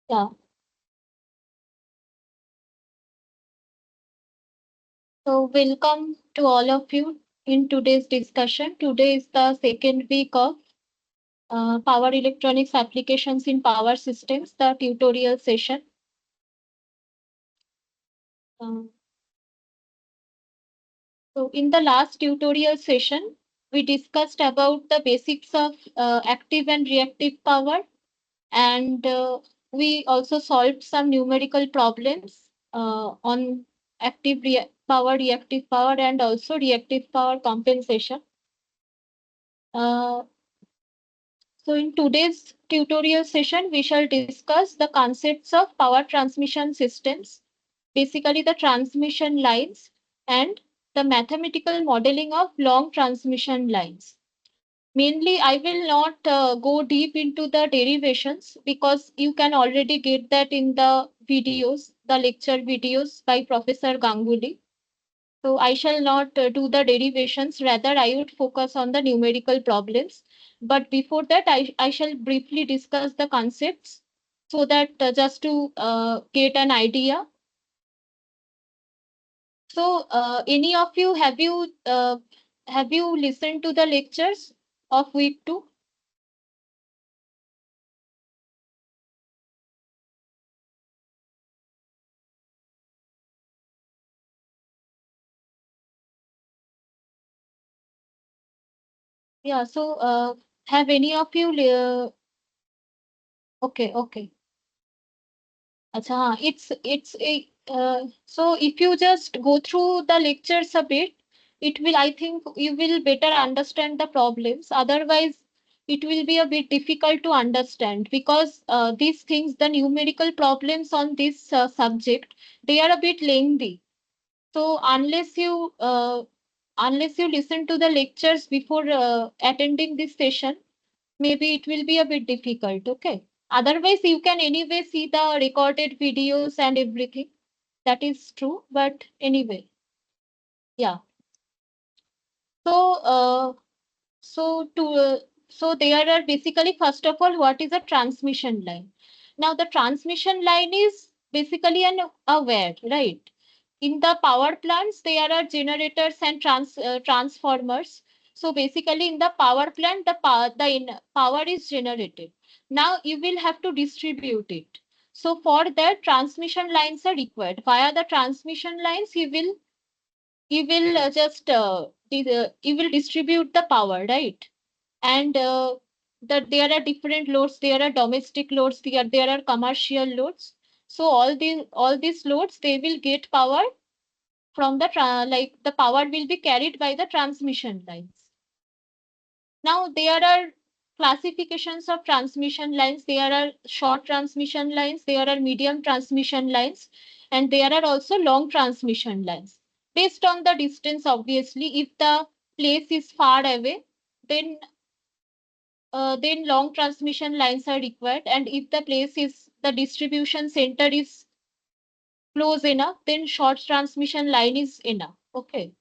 Yeah. So welcome to all of you in today's discussion. Today is the second week of Power Electronics Applications in Power Systems, the tutorial session. Uh, so in the last tutorial session, we discussed about the basics of active and reactive power, and we also solved some numerical problems on power, reactive power, and also reactive power compensation. Uh, So in today's tutorial session, we shall discuss the concepts of power transmission systems, basically the transmission lines and the mathematical modeling of long transmission lines. Mainly, I will not go deep into the derivations because you can already get that in the videos, the lecture videos by Professor Ganguly. So I shall not do the derivations, rather I would focus on the numerical problems. But before that, I shall briefly discuss the concepts so that just to get an idea. So any of you, have you listened to the lectures of week 2? Yeah, so have any of you, okay, okay. Acha, it's a so if you just go through the lectures a bit, it will, I think you will better understand the problems. Otherwise, it will be a bit difficult to understand because these things, the numerical problems on this subject, they are a bit lengthy. So unless you listen to the lectures before attending this session, maybe it will be a bit difficult. Okay. Otherwise, you can anyway see the recorded videos and everything. That is true. But anyway, yeah. So, so to so there are basically, first of all, what is a transmission line? Now, the transmission line is basically an aware, right? In the power plants, there are generators and transformers. So basically, in the power plant, power is generated. Now you will have to distribute it. So for that, transmission lines are required. Via the transmission lines, you will just you will distribute the power, right? And that there are different loads. There are domestic loads. There are commercial loads. So all these loads, they will get power from like the power will be carried by the transmission lines. Now there are classifications of transmission lines. There are short transmission lines, there are medium transmission lines, and there are also long transmission lines. Based on the distance, obviously, if the place is far away, then then long transmission lines are required, and if the distribution center is close enough, then short transmission line is enough. Okay.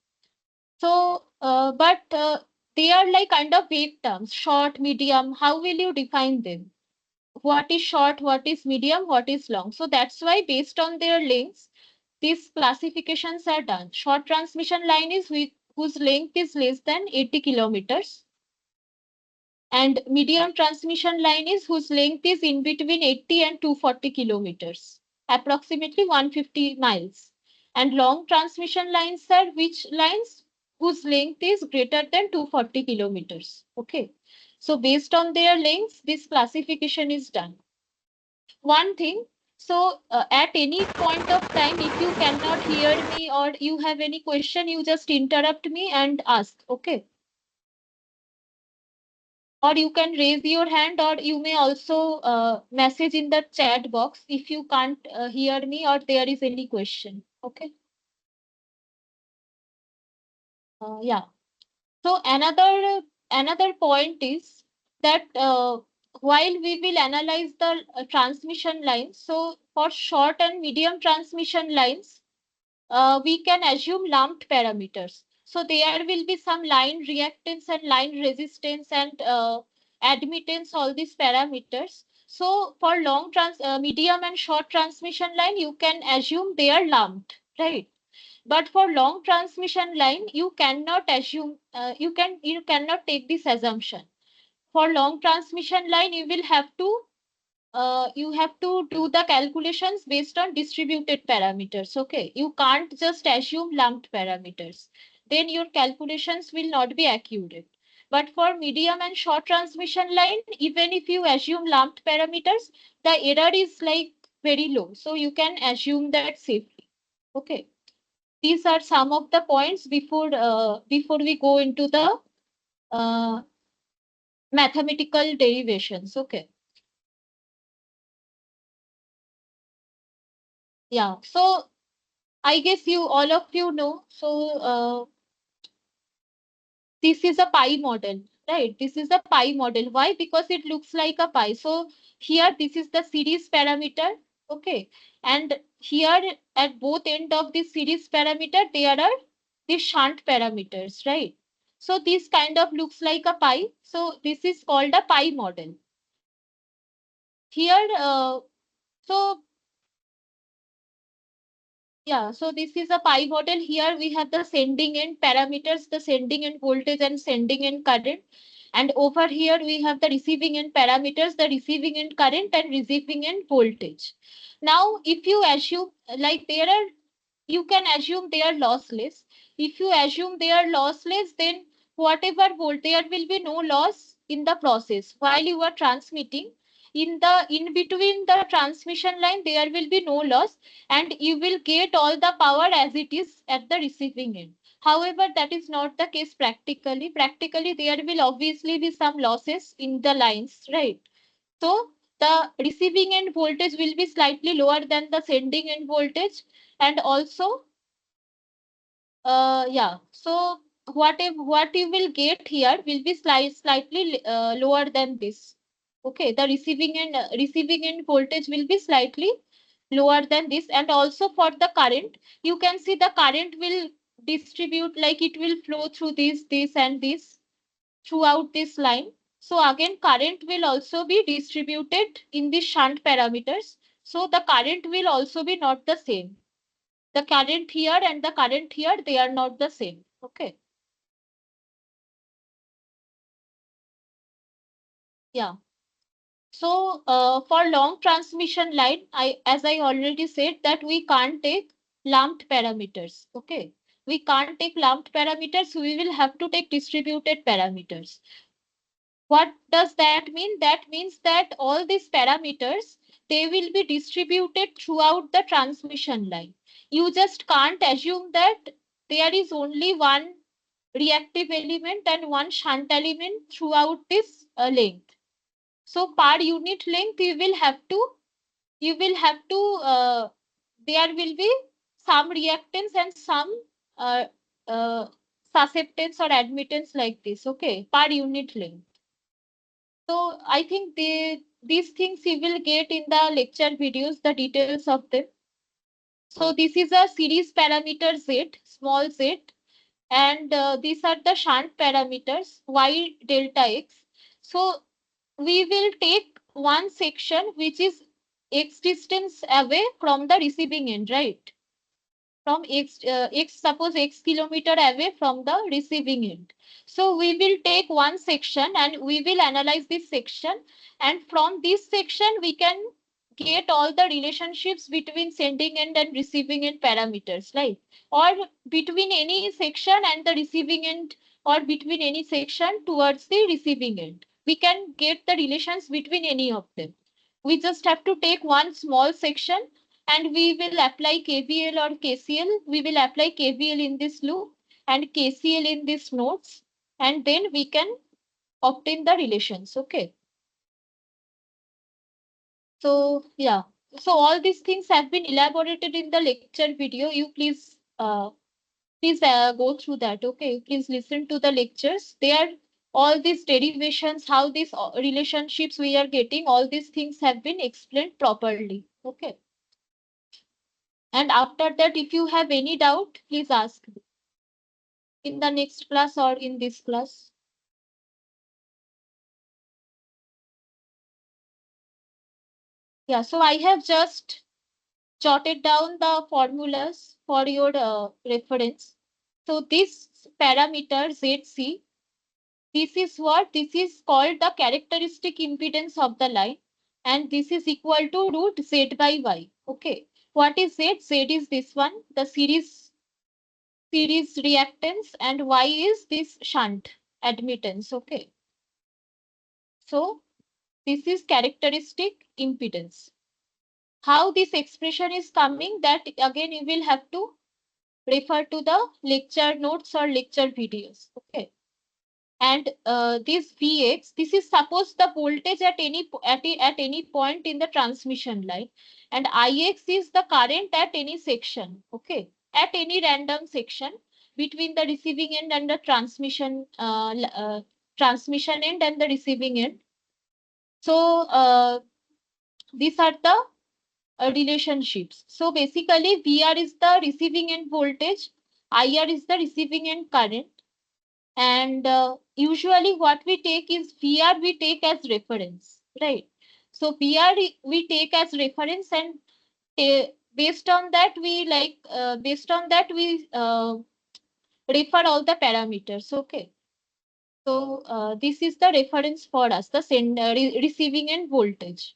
So, but they are like kind of vague terms, short, medium. How will you define them? What is short, what is medium, what is long? So that's why, based on their lengths, these classifications are done. Short transmission line is whose length is less than 80 kilometers. And medium transmission line is whose length is in between 80 and 240 kilometers, approximately 150 miles. And long transmission lines are which lines whose length is greater than 240 kilometers. Okay. So based on their lengths, this classification is done. One thing, so at any point of time, if you cannot hear me or you have any question, you just interrupt me and ask. Okay. Or you can raise your hand, or you may also message in the chat box if you can't hear me or there is any question. Okay. Yeah. So another point is that while we will analyze the transmission lines, so for short and medium transmission lines, we can assume lumped parameters. So there will be some line reactance and line resistance and admittance, all these parameters. So for medium and short transmission line, you can assume they are lumped, right? But for long transmission line, you cannot assume, you cannot take this assumption. For long transmission line, you have to do the calculations based on distributed parameters. Okay, you can't just assume lumped parameters. Then your calculations will not be accurate. But for medium and short transmission line, even if you assume lumped parameters, the error is like very low. So you can assume that safely. Okay, these are some of the points before we go into the uh, mathematical derivations. Okay. Yeah. So I guess you all of you know. So this is a pi model, right? This is a pi model. Why? Because it looks like a pi. So here this is the series parameter. Okay. And here at both end of this series parameter, there are the shunt parameters, right? So this kind of looks like a pi. So this is called a pi model. Here, so yeah, so this is a pi model. Here we have the sending end parameters, the sending end voltage and sending end current. And over here we have the receiving end parameters, the receiving end current and receiving end voltage. Now, if you assume like you can assume they are lossless. If you assume they are lossless, then whatever volt, there will be no loss in the process. While you are transmitting, in between the transmission line, there will be no loss, and you will get all the power as it is at the receiving end. However, that is not the case practically. Practically, there will obviously be some losses in the lines, right? So the receiving end voltage will be slightly lower than the sending end voltage, and also yeah, so what you will get here will be slightly lower than this. Okay, the receiving end voltage will be slightly lower than this, and also for the current, you can see the current will distribute, like it will flow through this and this throughout this line. So again, current will also be distributed in the shunt parameters. So the current will also be not the same. The current here and the current here, they are not the same. Okay. Yeah. So for long transmission line, as I already said that we can't take lumped parameters. Okay. We can't take lumped parameters. We will have to take distributed parameters. What does that mean? That means that all these parameters, they will be distributed throughout the transmission line. You just can't assume that there is only one reactive element and one shunt element throughout this length. So per unit length, you will have to, there will be some reactance and some uh, uh, susceptance or admittance like this. Okay, per unit length. So I think these things you will get in the lecture videos, the details of them. So this is a series parameter Z, small z, and these are the shunt parameters y delta x. So we will take one section which is x distance away from the receiving end, right? From x, suppose x kilometer away from the receiving end. So we will take one section and we will analyze this section, and from this section we can get all the relationships between sending end and receiving end parameters, right? Or between any section and the receiving end, or between any section towards the receiving end, we can get the relations between any of them. We just have to take one small section and we will apply KVL or KCL. We will apply KVL in this loop and KCL in these nodes, and then we can obtain the relations. Okay. So yeah. So all these things have been elaborated in the lecture video. You please go through that. Okay. Please listen to the lectures. There, all these derivations, how these relationships we are getting, all these things have been explained properly. Okay. And after that, if you have any doubt, please ask in the next class or in this class. Yeah, so I have just jotted down the formulas for your reference. So this parameter ZC, this is what? This is called the characteristic impedance of the line, and this is equal to root Z by Y. Okay. What is Z? Z is this one, the series reactance, and Y is this shunt admittance. Okay. So this is characteristic impedance. How this expression is coming, that again you will have to refer to the lecture notes or lecture videos. Okay. And this Vx, this is suppose the voltage at any point in the transmission line, and Ix is the current at any section. Okay. At any random section between the receiving end and the transmission end and the receiving end. So these are the relationships. So basically, VR is the receiving end voltage, IR is the receiving end current, and usually what we take is VR we take as reference, right? So VR we take as reference, and based on that we refer all the parameters. Okay. So this is the reference for us, the receiving end voltage.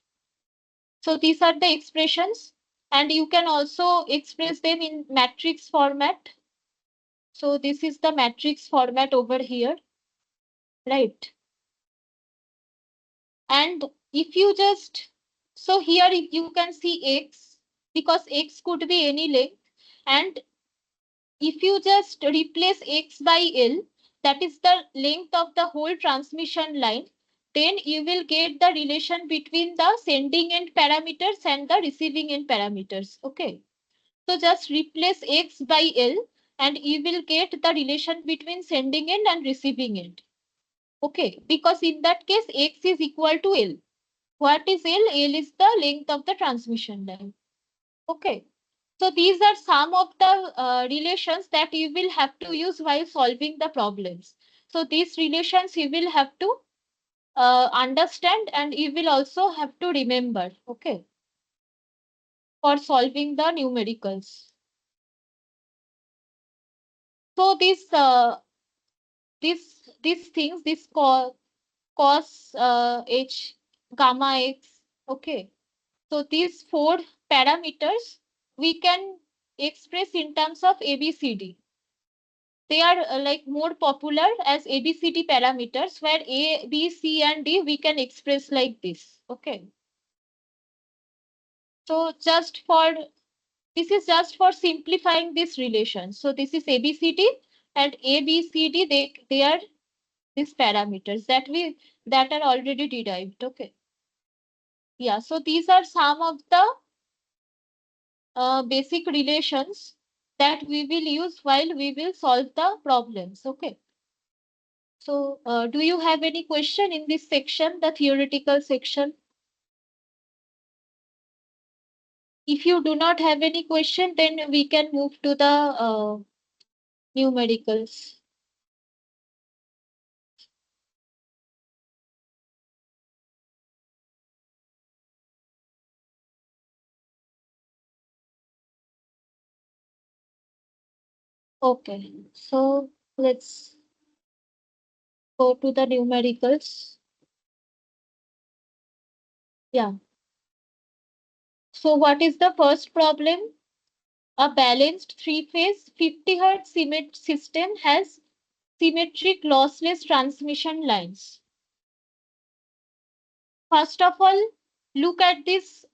So these are the expressions, and you can also express them in matrix format. So this is the matrix format over here, right? And if you just, so here you can see X, because X could be any length. And if you just replace X by L, that is the length of the whole transmission line, then you will get the relation between the sending end parameters and the receiving end parameters. Okay. So just replace X by L and you will get the relation between sending end and receiving end. Okay, because in that case X is equal to L. What is L? L is the length of the transmission line. Okay. So these are some of the relations that you will have to use while solving the problems. So these relations you will have to understand, and you will also have to remember. Okay. For solving the numericals. So these things, this cos h, gamma x. Okay. So these four parameters we can express in terms of ABCD. They are like more popular as ABCD parameters, where A, B, C, and D we can express like this. Okay. So this is just for simplifying this relation. So this is ABCD, and ABCD, they are these parameters that are already derived. Okay. Yeah. So these are some of the basic relations that we will use while we will solve the problems. Okay. So do you have any question in this section, the theoretical section? If you do not have any question, then we can move to the numericals. Okay. So let's go to the numericals. Yeah. So what is the first problem? A balanced three-phase 50 Hz system has symmetric lossless transmission lines. First of all, look at these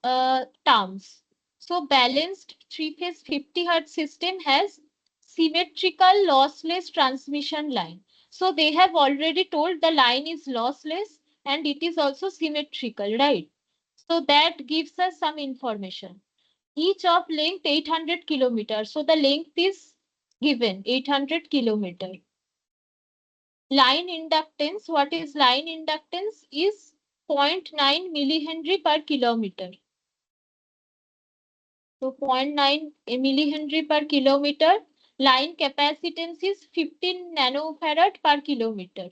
terms. So balanced three-phase 50 Hz system has symmetrical lossless transmission line. So they have already told the line is lossless and it is also symmetrical, right? So that gives us some information. Each of length 800 kilometers. So the length is given 800 kilometers. Line inductance, what is line inductance? Is 0.9 millihenry per kilometer. So 0.9 millihenry per kilometer. Line capacitance is 15 nanofarad per kilometer.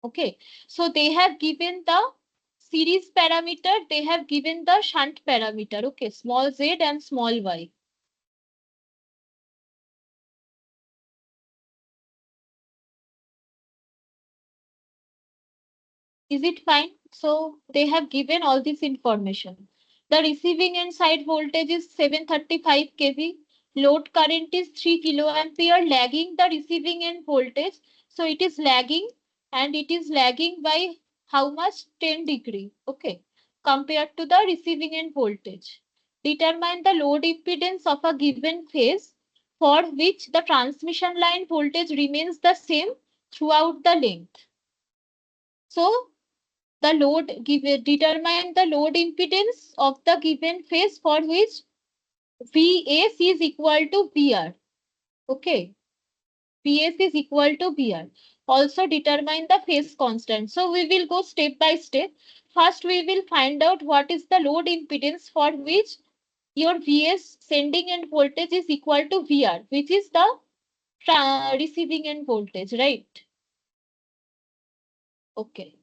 Okay. So they have given the series parameter, they have given the shunt parameter, okay, small z and small y. Is it fine? So they have given all this information. The receiving end side voltage is 735 kV. Load current is 3 kiloampere, lagging the receiving end voltage. So it is lagging, and it is lagging by how much? 10 degree. Okay. Compared to the receiving end voltage. Determine the load impedance of a given phase for which the transmission line voltage remains the same throughout the length. So the load determine the load impedance of the given phase for which VS is equal to VR. Okay, VS is equal to VR. Also determine the phase constant. So we will go step by step. First, we will find out what is the load impedance for which your VS sending end voltage is equal to VR, which is the receiving end voltage, right? Okay.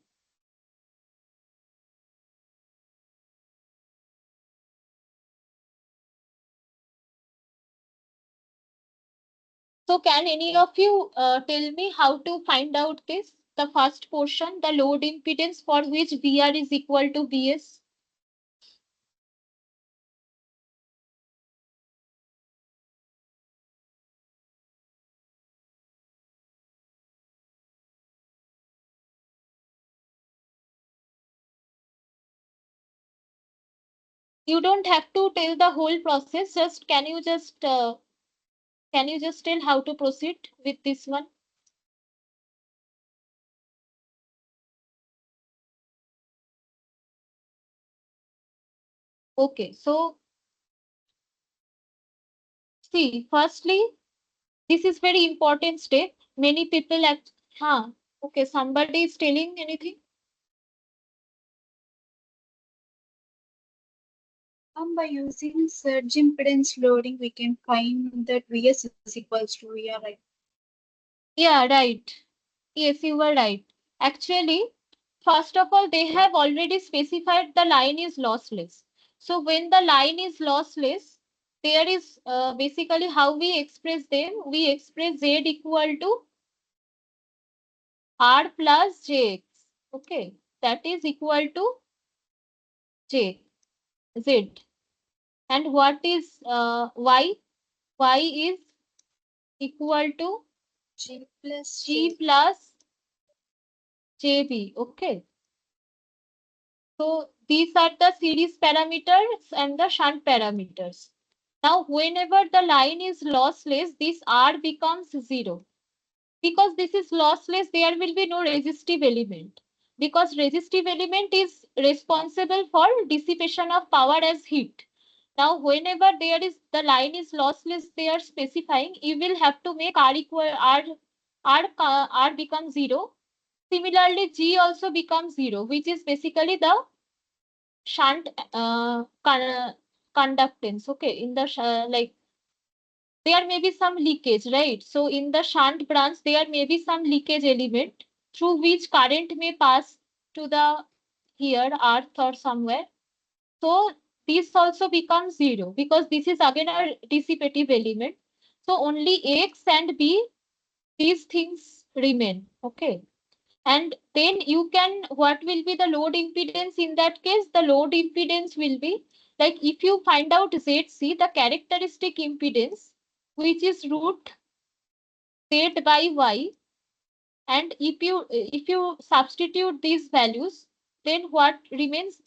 So can any of you tell me how to find out this? The first portion, the load impedance for which VR is equal to VS. You don't have to tell the whole process. Just can you just tell how to proceed with this one? Okay. So see, firstly, this is very important step. Many people act. Huh. Okay. Somebody is telling anything. By using surge impedance loading, we can find that Vs is equals to VR, right? Yeah. Right. Yes, you were right. Actually, first of all, they have already specified the line is lossless. So when the line is lossless, there is basically how we express them. We express Z equal to R plus Jx. Okay, that is equal to J, Z. And what is Y? Y is equal to G plus G J. plus JB. Okay. So these are the series parameters and the shunt parameters. Now, whenever the line is lossless, this R becomes 0. Because this is lossless, there will be no resistive element. Because resistive element is responsible for dissipation of power as heat. Now, whenever there is the line is lossless, they are specifying you will have to make R equal R becomes 0. Similarly, G also becomes 0, which is basically the shunt conductance. Okay, in the like there may be some leakage, right? So in the shunt branch, there may be some leakage element through which current may pass to the here earth or somewhere. So this also becomes 0 because this is again a dissipative element. So only X and B, these things remain. Okay. And then you can, what will be the load impedance in that case? The load impedance will be like if you find out ZC, the characteristic impedance, which is root Z by Y. And if you substitute these values, then what remains?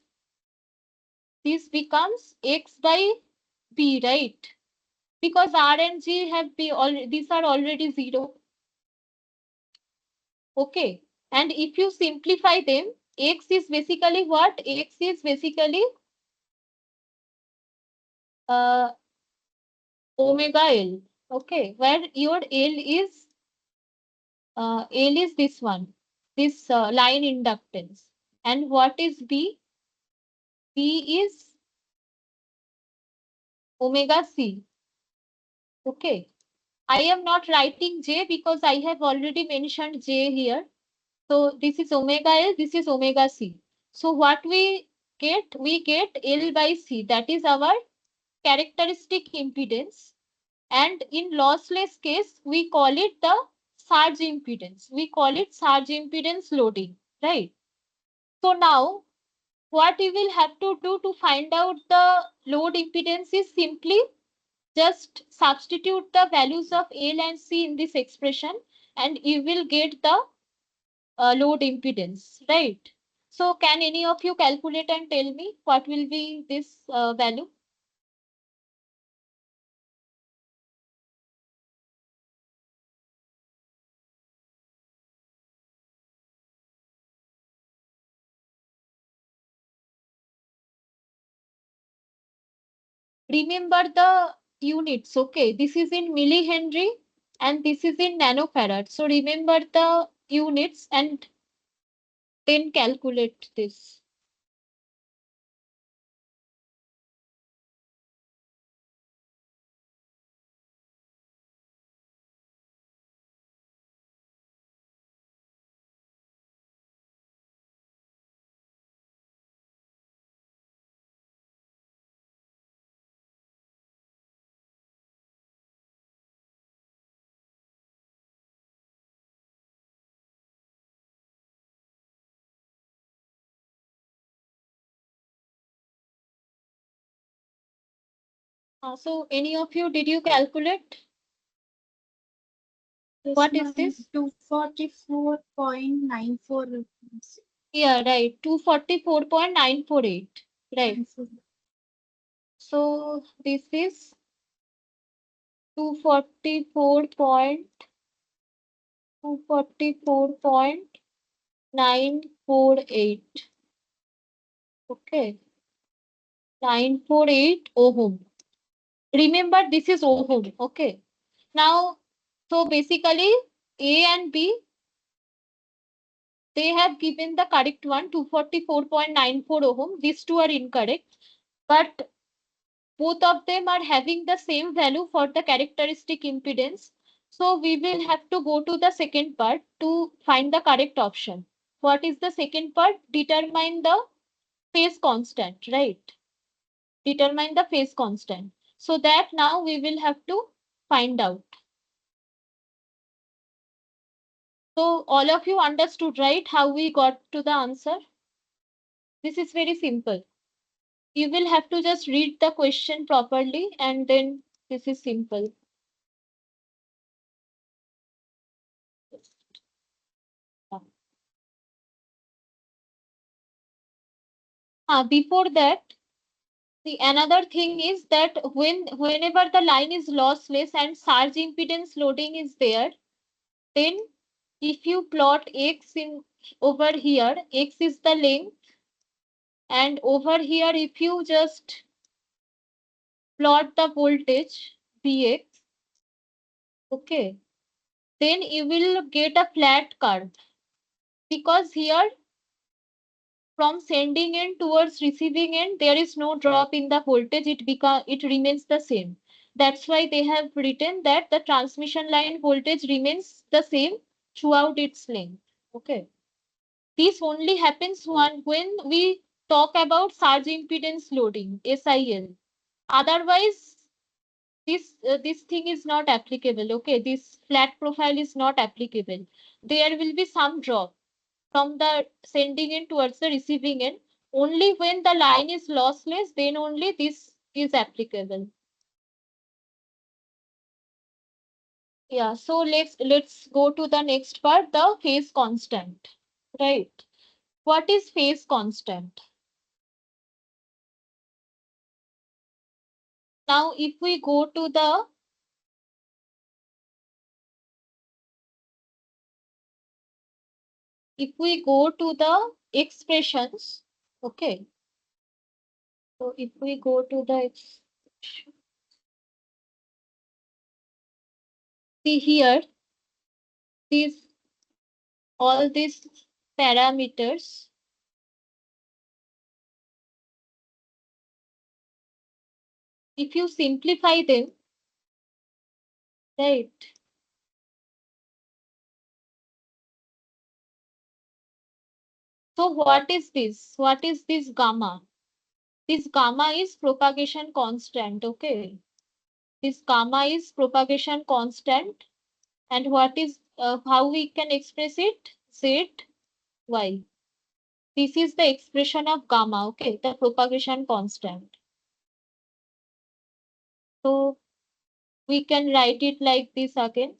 This becomes X by B, right? Because R and G have be all these are already 0. Okay. And if you simplify them, X is basically what? X is basically uh, omega L. Okay, where your L is this one, this line inductance. And what is B? B is omega C. Okay, I am not writing J because I have already mentioned J here. So this is omega L, this is omega C. So what we get L by C, that is our characteristic impedance. And in lossless case, we call it the surge impedance. We call it surge impedance loading, right? So now what we will have to do to find out the load impedance is simply just substitute the values of L and C in this expression and you will get the load impedance, right? So can any of you calculate and tell me what will be this value? Remember the units, okay? This is in millihenry and this is in nanofarad. So remember the units and then calculate this. So any of you, did you calculate? Yes, What is ma'am. this? 244.94. Yeah, right. 244.948. Right. So this is 244.948. Okay. 948 ohm. Remember, this is ohm. Okay. Now, so basically, A and B, they have given the correct one, 244.94 ohm. These two are incorrect. But both of them are having the same value for the characteristic impedance. So we will have to go to the second part to find the correct option. What is the second part? Determine the phase constant, right? Determine the phase constant. So that now we will have to find out. So all of you understood, right? How we got to the answer? This is very simple. You will have to just read the question properly and then this is simple. Before that, the another thing is that whenever the line is lossless and surge impedance loading is there, then if you plot x in over here, x is the length, and over here if you just plot the voltage Vx, okay, then you will get a flat curve because here from sending end towards receiving end there is no drop in the voltage, it remains the same. That's why they have written that the transmission line voltage remains the same throughout its length. Okay, this only happens when we talk about surge impedance loading, SIL. Otherwise this thing is not applicable. Okay, this flat profile is not applicable. There will be some drop from the sending end towards the receiving end. Only when the line is lossless, then only this is applicable. Yeah, so let's go to the next part, the phase constant. Right. What is phase constant? Now, if we go to the expressions, okay. So if we go to the see here, these all these parameters, if you simplify them, right, So what is this? What is this gamma? This gamma is propagation constant. Okay. This gamma is propagation constant. And what is how we can express it? Z, Y. This is the expression of gamma. Okay. The propagation constant. So we can write it like this again.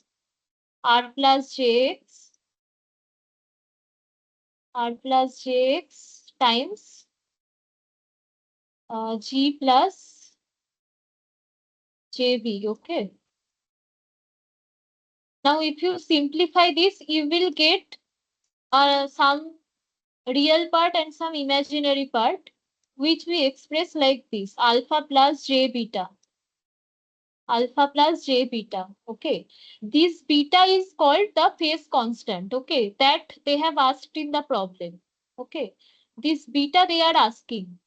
R plus Jx, R plus Jx times G plus JB. Okay. Now, if you simplify this, you will get some real part and some imaginary part, which we express like this: alpha plus J beta. Alpha plus J beta. Okay. This beta is called the phase constant. Okay. That they have asked in the problem. Okay. This beta they are asking.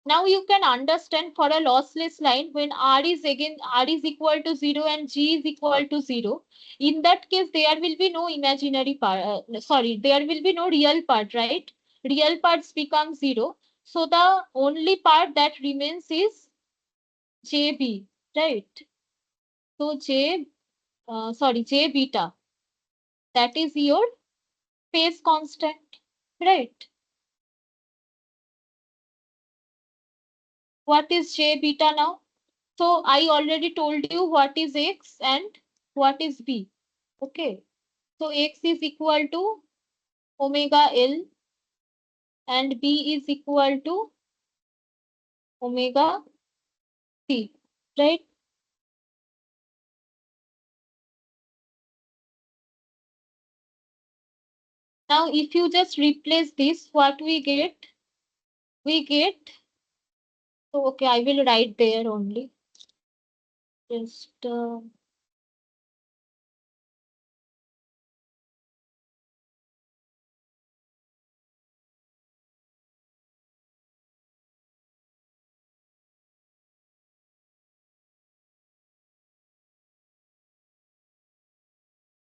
Now you can understand for a lossless line when R is equal to 0 and G is equal to 0. In that case, there will be no imaginary part. There will be no real part, right? Real parts become 0. So the only part that remains is JB, right? So J beta. That is your phase constant, right? What is J beta now? So I already told you what is X and what is B. Okay. So X is equal to omega L and B is equal to omega C. Right? Now if you just replace this, what we get? We get, so okay, I will write there only. Just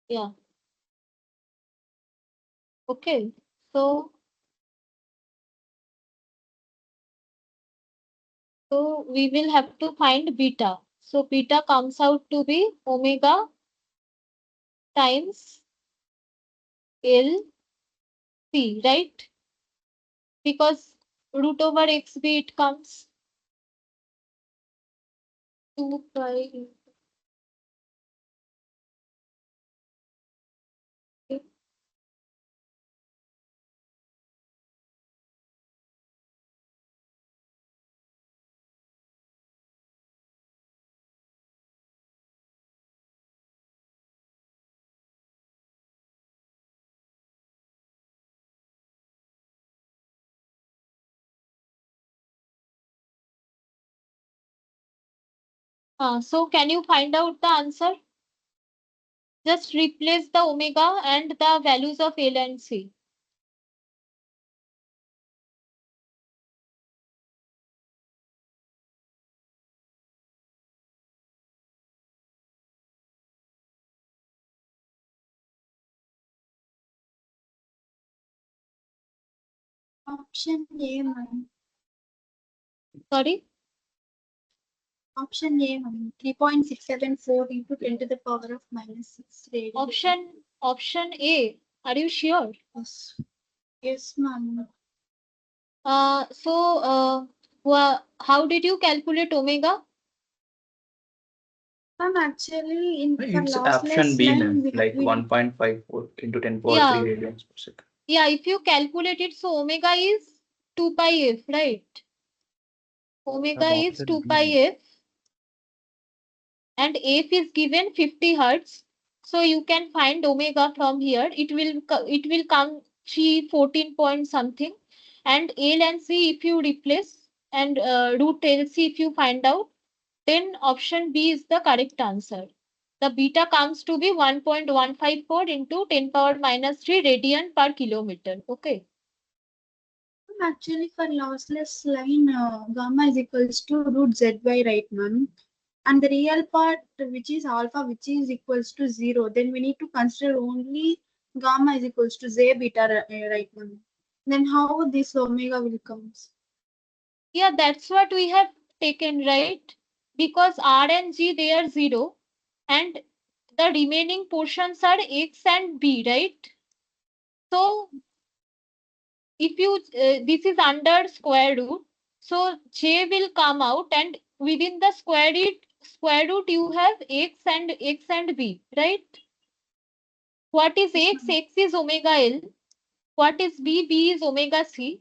yeah. Okay. So we will have to find beta. So beta comes out to be omega times L C, right? Because root over XB it comes 2 pi. So can you find out the answer? Just replace the omega and the values of L and C. Option A, ma'am. Sorry? Option A, ma'am. 3.674 into 10 to the power of -6 radian. Option A. Are you sure? Yes. Yes, ma'am. How did you calculate omega? Ma'am, actually, in for It's option lossless B, line, ma'am, like we 1.54 into 10 power Yeah, 3 radians per second. yeah. If you calculate it, so omega is 2 pi f, right? Omega Ma'am, is option 2 B, pi ma'am. f and f is given 50 hertz. So you can find omega from here. It will come 14 point something. And L and C if you replace and root LC if you find out, then option B is the correct answer. The beta comes to be 1.154 into 10 power minus 3 radian per kilometer. Okay. actually for lossless line, gamma is equals to root zy, right, ma'am? And the real part, which is alpha, which is equals to 0, then we need to consider only gamma is equals to z beta, right, ma'am? Then how this omega will comes? Yeah, that's what we have taken, right? Because R and G, they are 0 and the remaining portions are X and B, right? So if you, this is under square root, so J will come out and within the square root you have X and B, right? What is Yes, X? ma'am. X is omega L. What is B? B is omega C.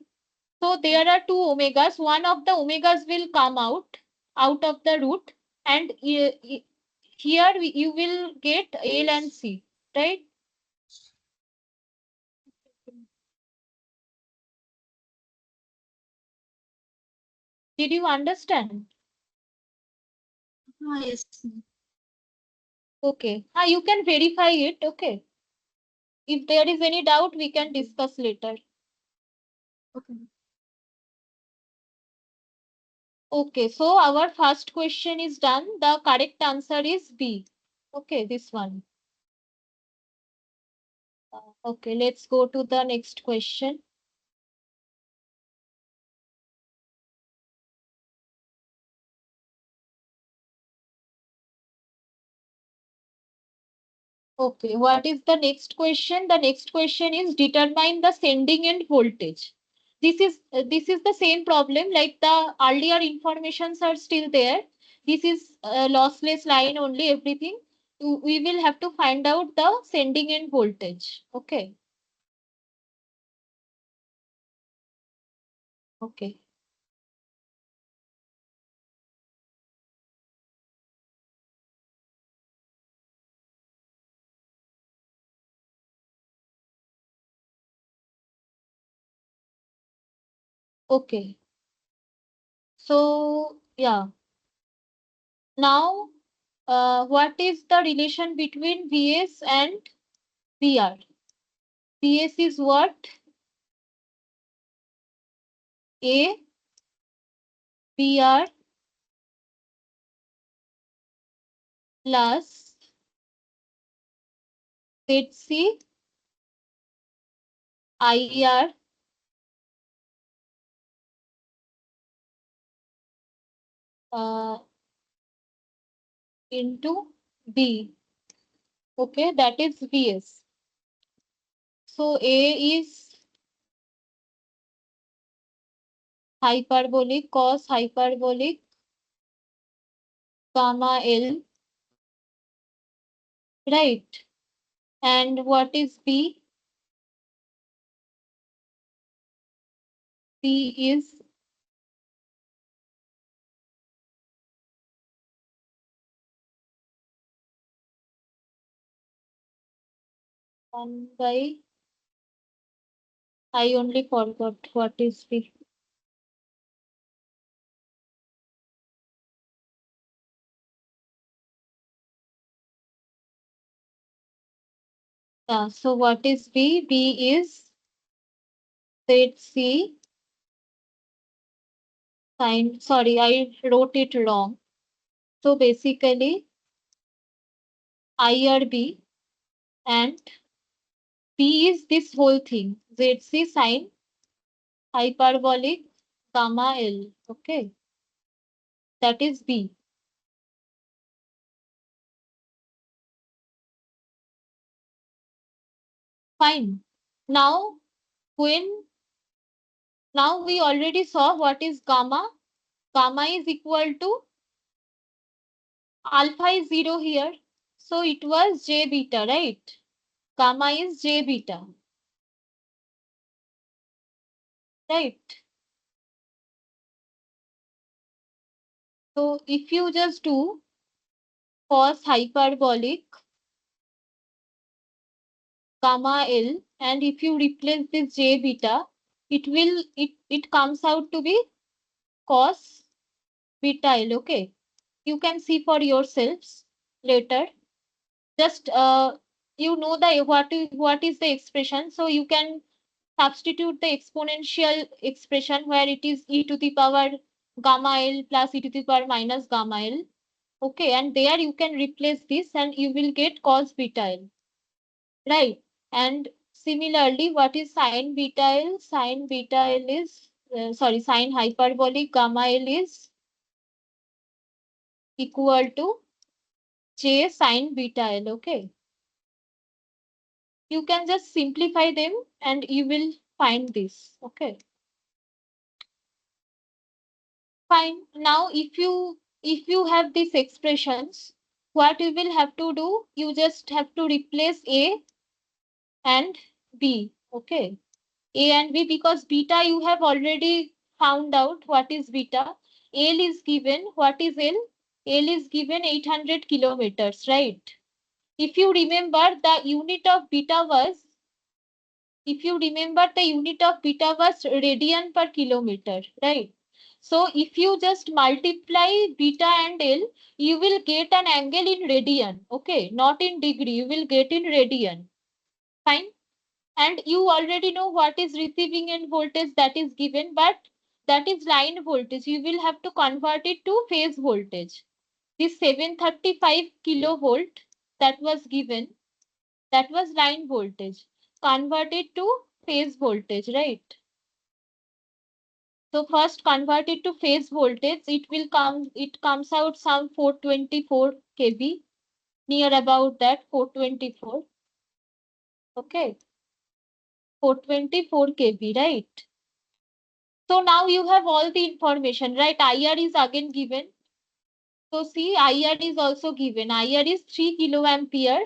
So there are two omegas. One of the omegas will come out of the root, and here you will get L and C, right? Did you understand? Ah, yes, ma'am. Okay. You can verify it. Okay. If there is any doubt, we can Okay. discuss later. Okay. Okay. So our first question is done. The correct answer is B. Okay, this one. Okay, let's go to the next question. Okay, what is the next question? The next question is determine the sending end voltage. This is the same problem like the earlier informations are still there. This is lossless line only everything. We will have to find out the sending end voltage. Okay. Okay. Okay. So yeah. Now what is the relation between Vs and Vr? Vs is what? A Vr plus ZC IR uh, into B. Okay, that is Vs. So A is hyperbolic cos hyperbolic gamma L, right? And what is B? B is one by, I only forgot what is B. So what is B? B is ZC sine, sorry, I wrote it wrong. So basically IRB and B is this whole thing, ZC sine hyperbolic gamma L. Okay, that is B. Fine. Now, when now we already saw what is gamma. Gamma is equal to alpha is 0 here. So it was J beta, right? Gamma is J beta, right? So if you just do cos hyperbolic gamma L and if you replace this J beta, it comes out to be cos beta L. Okay, you can see for yourselves later. Just you know the what is the expression, so you can substitute the exponential expression where it is e to the power gamma L plus e to the power minus gamma L. Okay, and there you can replace this and you will get cos beta L, right? And Similarly, what is sine beta L? Sine beta L is, sine hyperbolic gamma L is equal to J sine beta L, okay? You can just simplify them and you will find this, okay? Fine. Now, if you have these expressions, what you will have to do, you just have to replace A and B, okay? A and B, because beta you have already found out what is beta. L is given. What is L? L is given 800 kilometers, right? If you remember, the unit of beta was, if you remember, the unit of beta was radian per kilometer, right? So if you just multiply beta and L, you will get an angle in radian, okay? Not in degree, you will get in radian. Fine. And you already know what is receiving end voltage that is given, but that is line voltage. You will have to convert it to phase voltage. This 735 kilovolt that was given, that was line voltage. Convert it to phase voltage, right? So first convert it to phase voltage. It comes out some 424 kV, near about that 424. Okay, 424 kV, right? So now you have all the information, right? IR is again given. So see, IR is also given. IR is 3 kiloampere,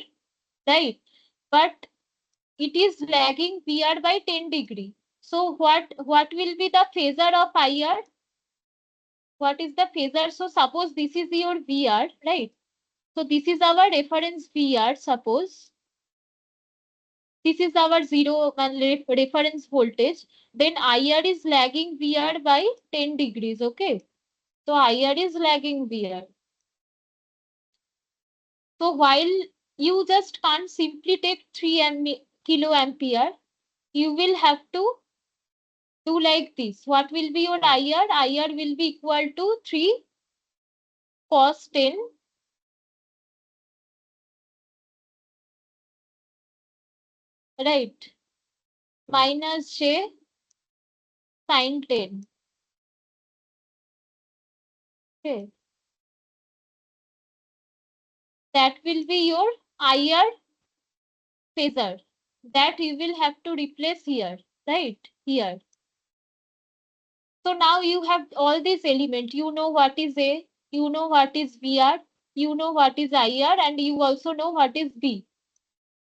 right? But it is lagging VR by 10 degree. So what will be the phasor of IR? What is the phasor? So suppose this is your VR, right? So this is our reference VR, suppose. This is our reference voltage. Then IR is lagging VR by 10 degrees, okay? So IR is lagging VR. So while you just can't simply take 3 kiloampere, you will have to do like this. What will be your IR? IR will be equal to 3 cos 10 right, minus J sin 10. Okay. That will be your IR phasor. That you will have to replace here, right? Here. So now you have all these elements. You know what is A, you know what is VR, you know what is IR, and you also know what is B.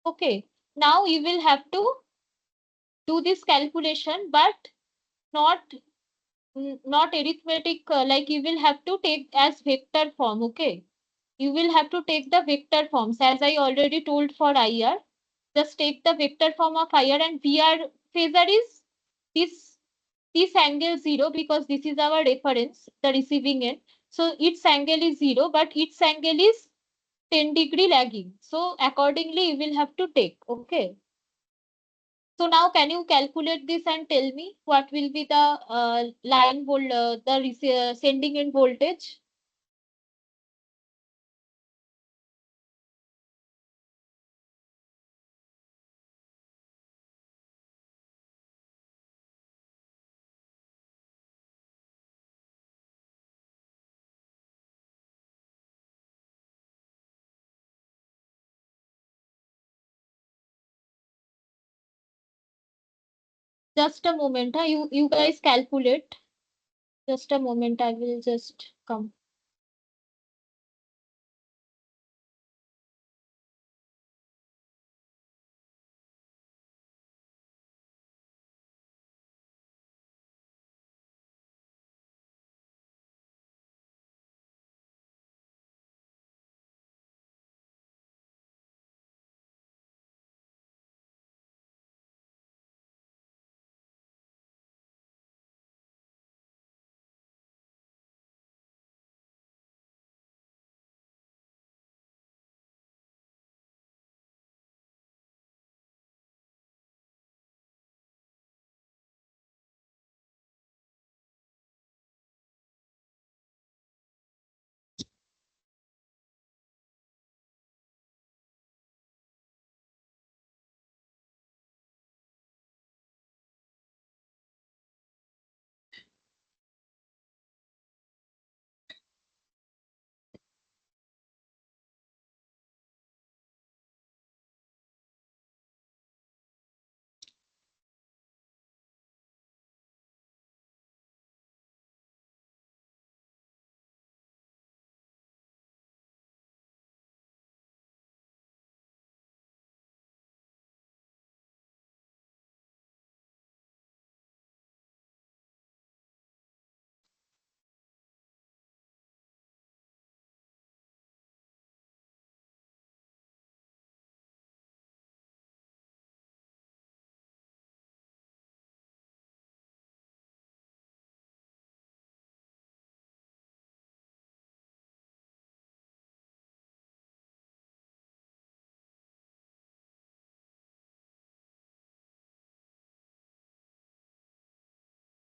Okay. Now you will have to do this calculation, but not not arithmetic, like you will have to take as vector form, okay? You will have to take the vector forms as I already told for IR. Just take the vector form of IR, and VR phasor is this angle 0, because this is our reference, the receiving end. So its angle is 0, but its angle is 10 degree lagging. So accordingly you will have to take, okay? So now can you calculate this and tell me what will be the sending end voltage? Just a moment, huh? You guys calculate. Just a moment, I will just come.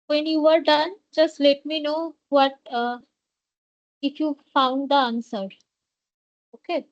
When you are done, just let me know what if you found the answer. Okay.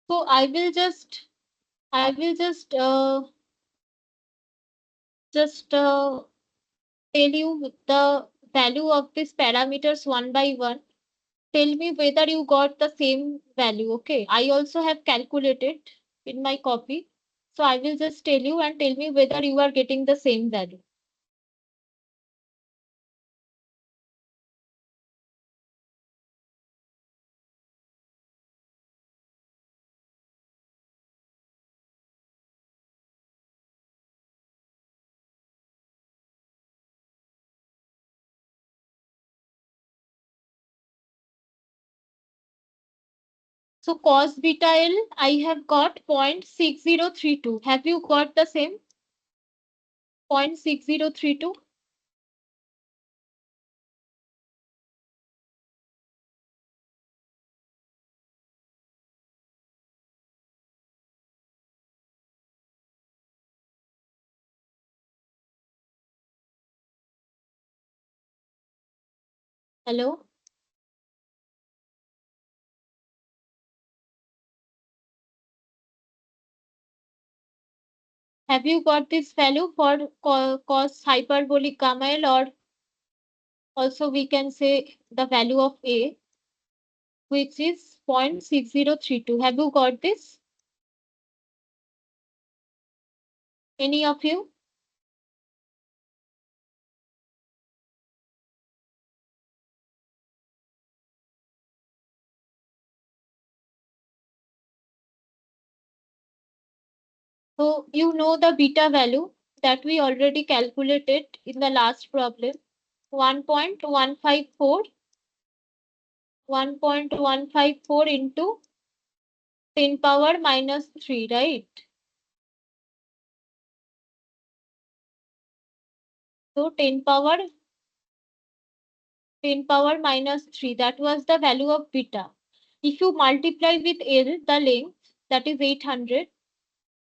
So I will just tell you the value of these parameters one by one. Tell me whether you got the same value. Okay. I also have calculated in my copy. So I will just tell you and tell me whether you are getting the same value. So cos beta L, I have got 0.6032. Have you got the same? 0.6032. Hello? Have you got this value for cos hyperbolic gamma L, or also we can say the value of A, which is 0.6032. Have you got this? Any of you? So you know the beta value that we already calculated in the last problem. 1.154 1.154 into 10 power minus 3, right? So 10 power minus 3, that was the value of beta. If you multiply with L, the length, that is 800.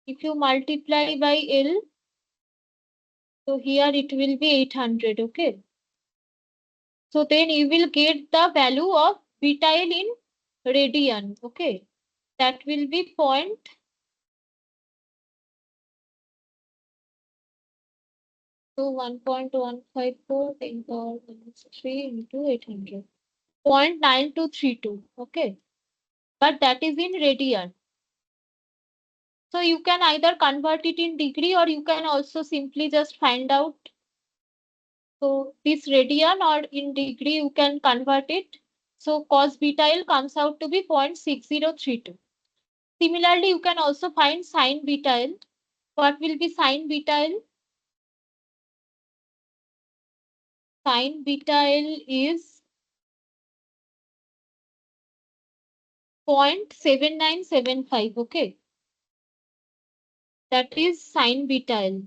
If you multiply by L, so here it will be 800, okay? So then you will get the value of beta L in radian, okay? That will be point. So 1.154 10 power minus 3 into 800. 0.9232, okay? But that is in radian. So you can either convert it in degree, or you can also simply just find out. So this radian or in degree you can convert it. So cos beta L comes out to be 0.6032. Similarly, you can also find sin beta L. What will be sin beta L? Sin beta L is 0.7975. Okay. That is sin beta L.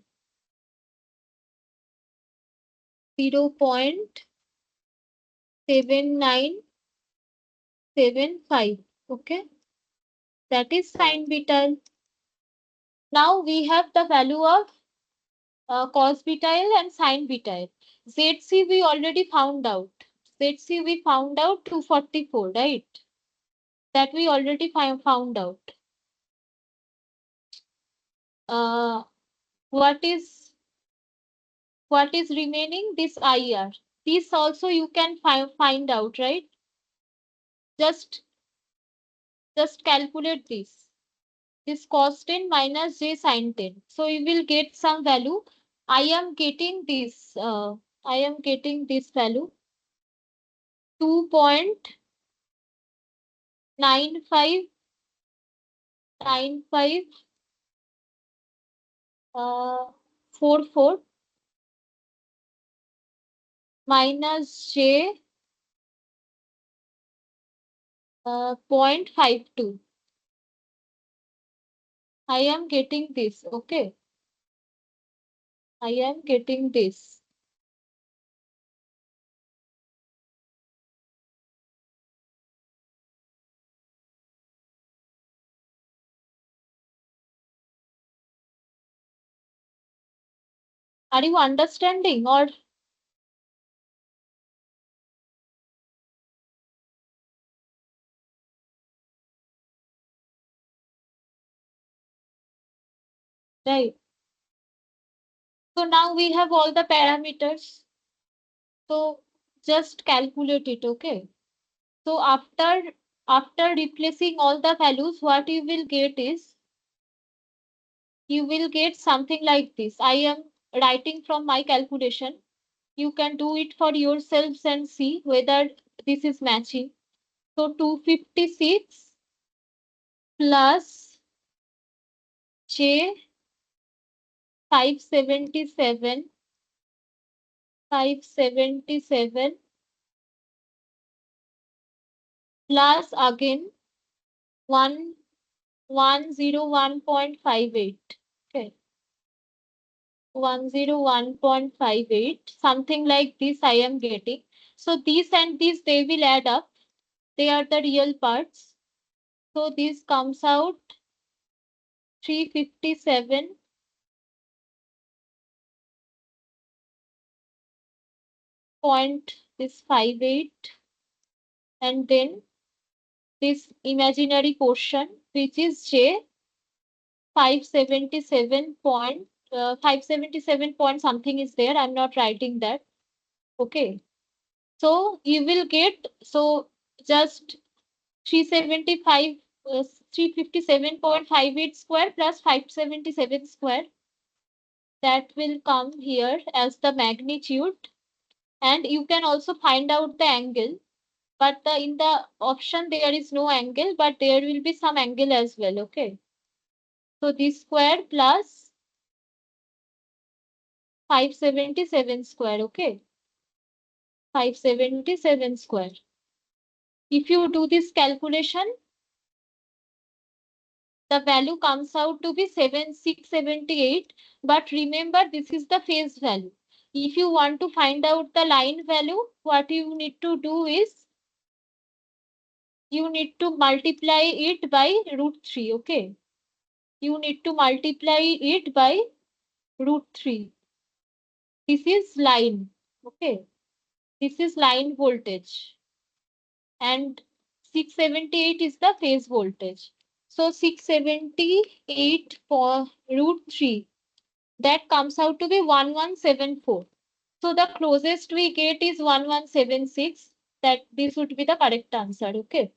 0.7975. Okay. That is sine beta. Now we have the value of cos beta and sine beta. ZC we already found out. ZC we found out 244, right? That we already found out. Uh, what is remaining? This IR. This also you can find out, right? Just calculate this. This cos 10 minus j sin 10. So you will get some value. I am getting this. I am getting this value 2.95 44 minus j 0.52. I am getting this. Okay. I am getting this. Are you understanding or right? So now we have all the parameters. So just calculate it, okay? So after replacing all the values, what you will get is you will get something like this. I am writing from my calculation. You can do it for yourselves and see whether this is matching. So 256 plus J 577 plus again 101.58. Okay. 101.58, something like this I am getting. So these and these they will add up. They are the real parts. So this comes out 357 point this 58, and then this imaginary portion which is J 577 point 577 point something is there. I'm not writing that. Okay. So you will get, so just 375 357.58 square plus 577 square, that will come here as the magnitude, and you can also find out the angle, but in the option there is no angle, but there will be some angle as well. Okay, so this square plus 577 square. Okay, 577 square. If you do this calculation, the value comes out to be 7678. But remember, this is the phase value. If you want to find out the line value, what you need to do is you need to multiply it by √3. Okay, you need to multiply it by √3. This is line. Okay, this is line voltage, and 678 is the phase voltage. So 678 for √3, that comes out to be 1174. So the closest we get is 1176. That this would be the correct answer. Okay.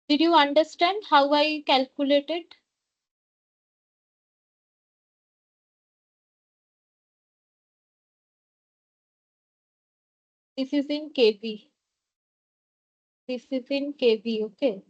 Did you understand how I calculated? This is in kV. This is in kV. Okay.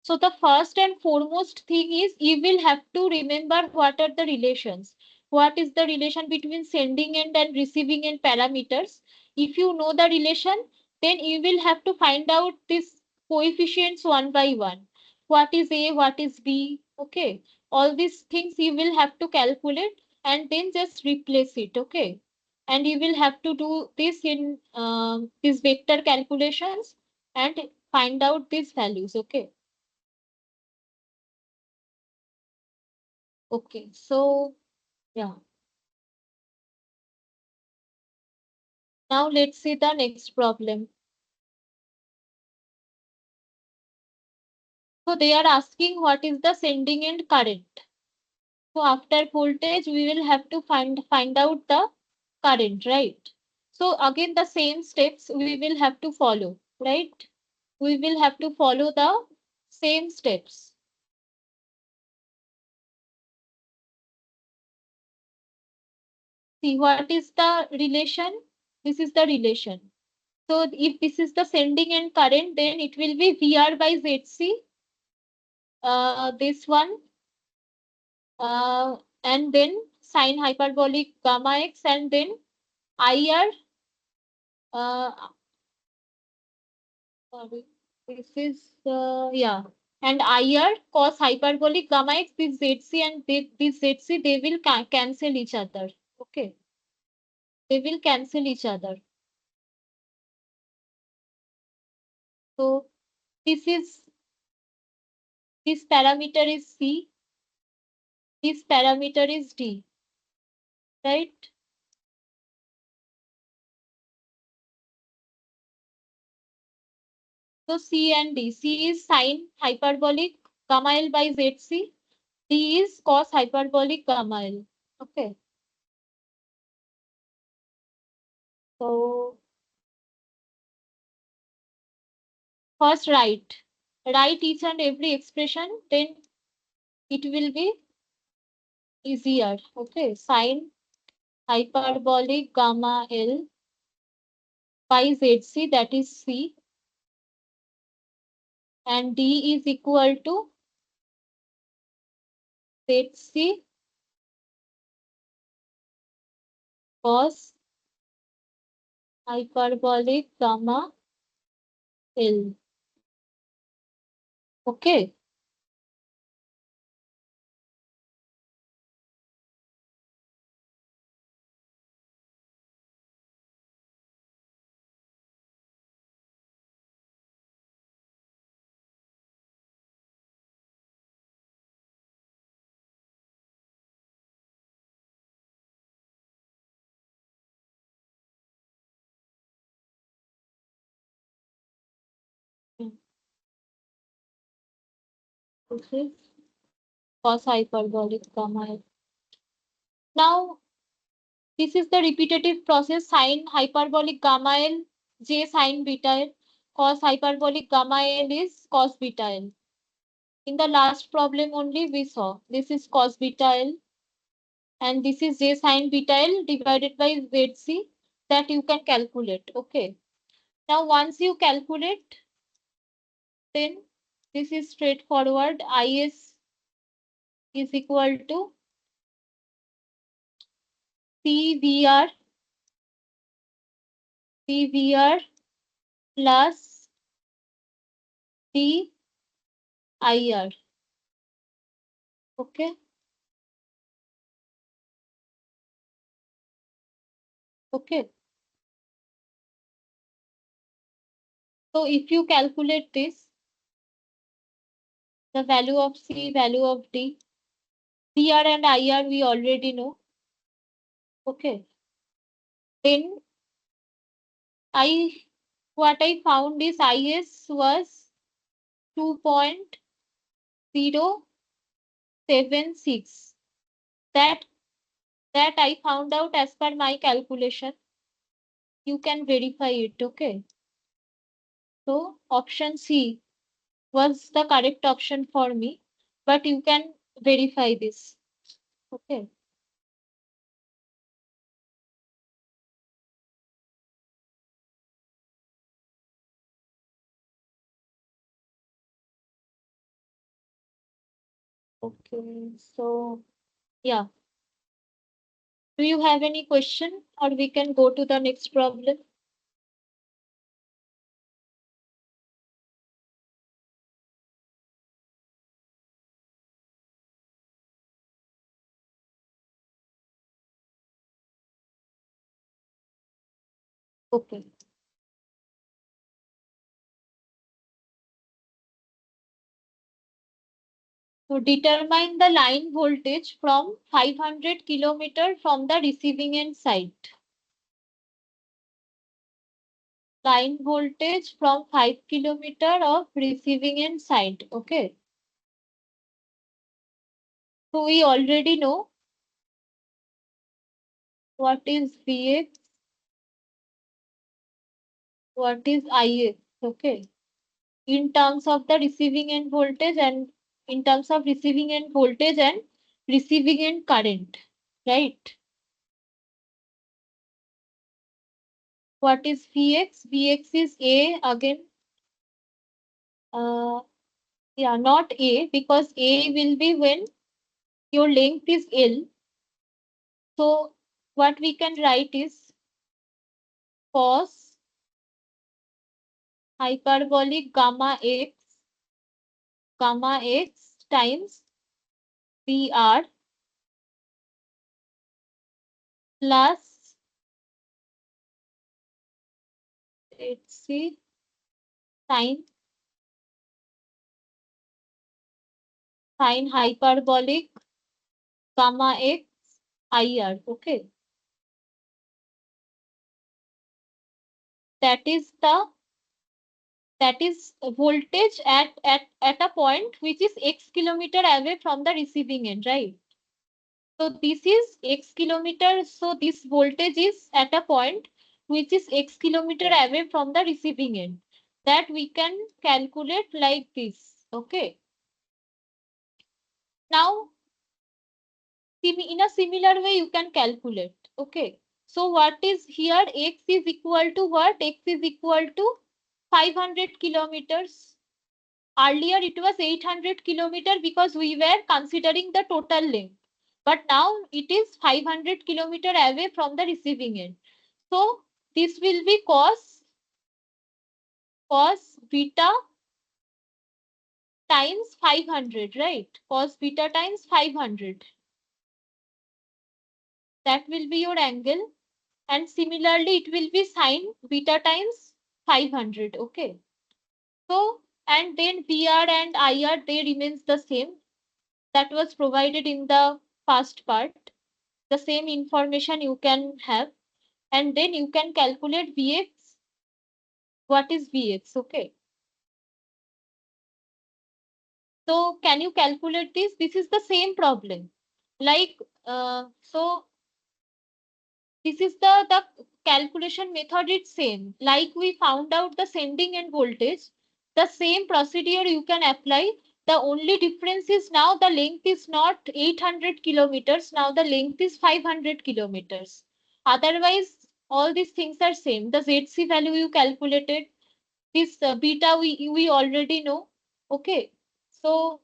So the first and foremost thing is you will have to remember what are the relations. What is the relation between sending end and receiving end parameters? If you know the relation, then you will have to find out these coefficients one by one. What is A, what is B? Okay. All these things you will have to calculate and then just replace it. Okay. And you will have to do this in these vector calculations and find out these values. Okay. Okay. So yeah. Now let's see the next problem. So they are asking what is the sending end current. So after voltage, we will have to find out the current, right? So again, the same steps we will have to follow, right? We will have to follow the same steps. See what is the relation? This is the relation. So if this is the sending end current, then it will be VR by ZC. This one, and then sine hyperbolic gamma x, and then IR. Sorry, this is yeah, and IR cos hyperbolic gamma x. This ZC and this ZC, they will cancel each other. Okay, they will cancel each other. So this parameter is C. This parameter is D. Right? So C and D. C is sine hyperbolic gamma L by ZC. D is cos hyperbolic gamma L. Okay. So first write each and every expression, then it will be easier. Okay. Sine hyperbolic gamma L by ZC, that is C, and D is equal to ZC cos hyperbolic gamma L. Okay. This is cos hyperbolic gamma L. Now, this is the repetitive process sine hyperbolic gamma L, J sine beta L, cos hyperbolic gamma L is cos beta L. In the last problem only we saw this is cos beta L and this is J sine beta L divided by ZC that you can calculate. Okay. Now once you calculate, then this is straightforward. IS is equal to CVR plus DIR. Okay. Okay. So if you calculate this, the value of C, value of D, CR and IR we already know. Okay. Then what I found is IS was 2.076. That I found out as per my calculation. You can verify it. Okay. So option C was the correct option for me, but you can verify this. Okay. Okay. So yeah. Do you have any question or we can go to the next problem? Okay. So determine the line voltage from 500 kilometer from the receiving end side. Line voltage from 5 kilometer of receiving end side. Okay. So we already know what is Vx, what is Ix. Okay. In terms of the receiving end voltage and in terms of receiving end voltage and receiving end current. Right. What is Vx? Vx is A again. Yeah, not A, because A will be when your length is L. So what we can write is cos hyperbolic gamma x times VR plus, let's see, sin hyperbolic gamma x IR. Okay. That is voltage at a point which is x kilometer away from the receiving end, right? So this is x kilometer. So this voltage is at a point which is x kilometer away from the receiving end. That we can calculate like this. Okay. Now, in a similar way, you can calculate. Okay. So what is here? X is equal to what? X is equal to 500 kilometers. Earlier it was 800 kilometer because we were considering the total length. But now it is 500 kilometer away from the receiving end. So this will be cos beta times 500, right? Cos beta times 500. That will be your angle. And similarly, it will be sine beta times 500. Okay. So, and then VR and IR, they remains the same. That was provided in the first part. The same information you can have. And then you can calculate Vx. What is Vx? Okay. So can you calculate this? This is the same problem. Like, so this is the calculation method is same. Like we found out the sending end voltage, the same procedure you can apply. The only difference is now the length is not 800 kilometers. Now the length is 500 kilometers. Otherwise, all these things are same. The ZC value you calculated, this beta we already know. Okay. So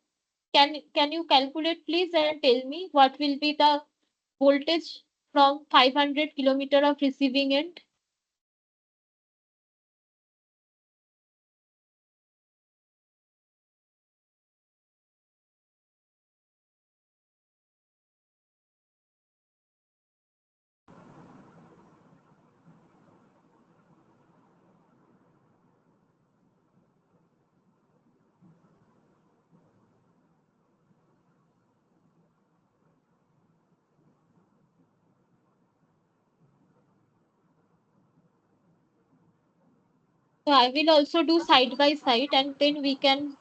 can you calculate please and tell me what will be the voltage from 500 kilometer of receiving end? So I will also do side by side and then we can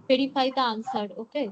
verify the answer. Okay.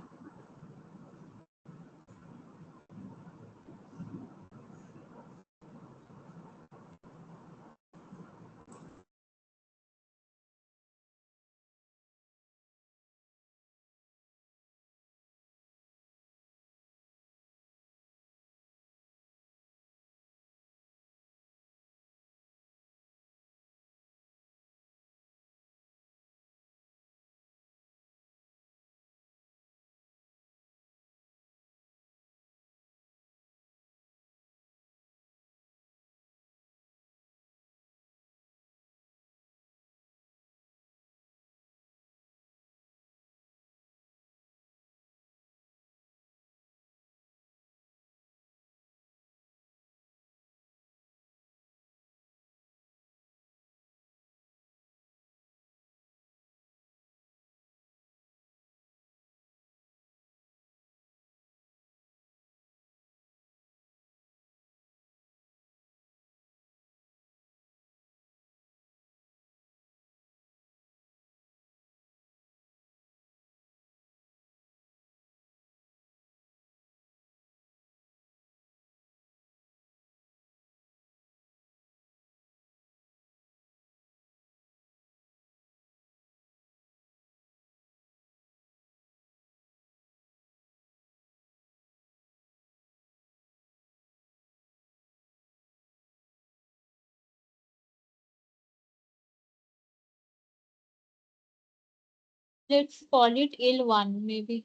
Let's call it L1 maybe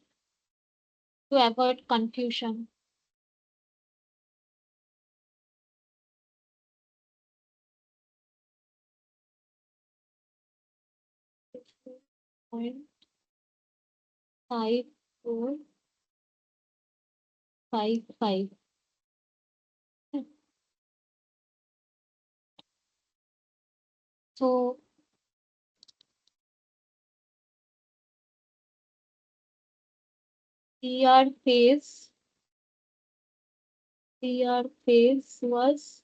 to avoid confusion. Point 5455. So PR phase was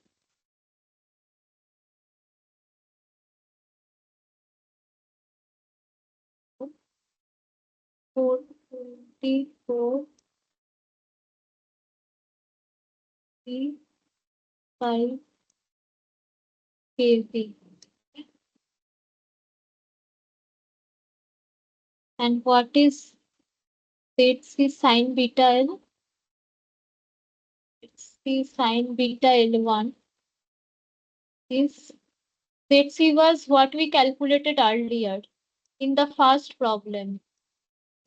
424 5 kV. And what is ZC sine beta L? ZC sine beta L1 is ZC was what we calculated earlier in the first problem.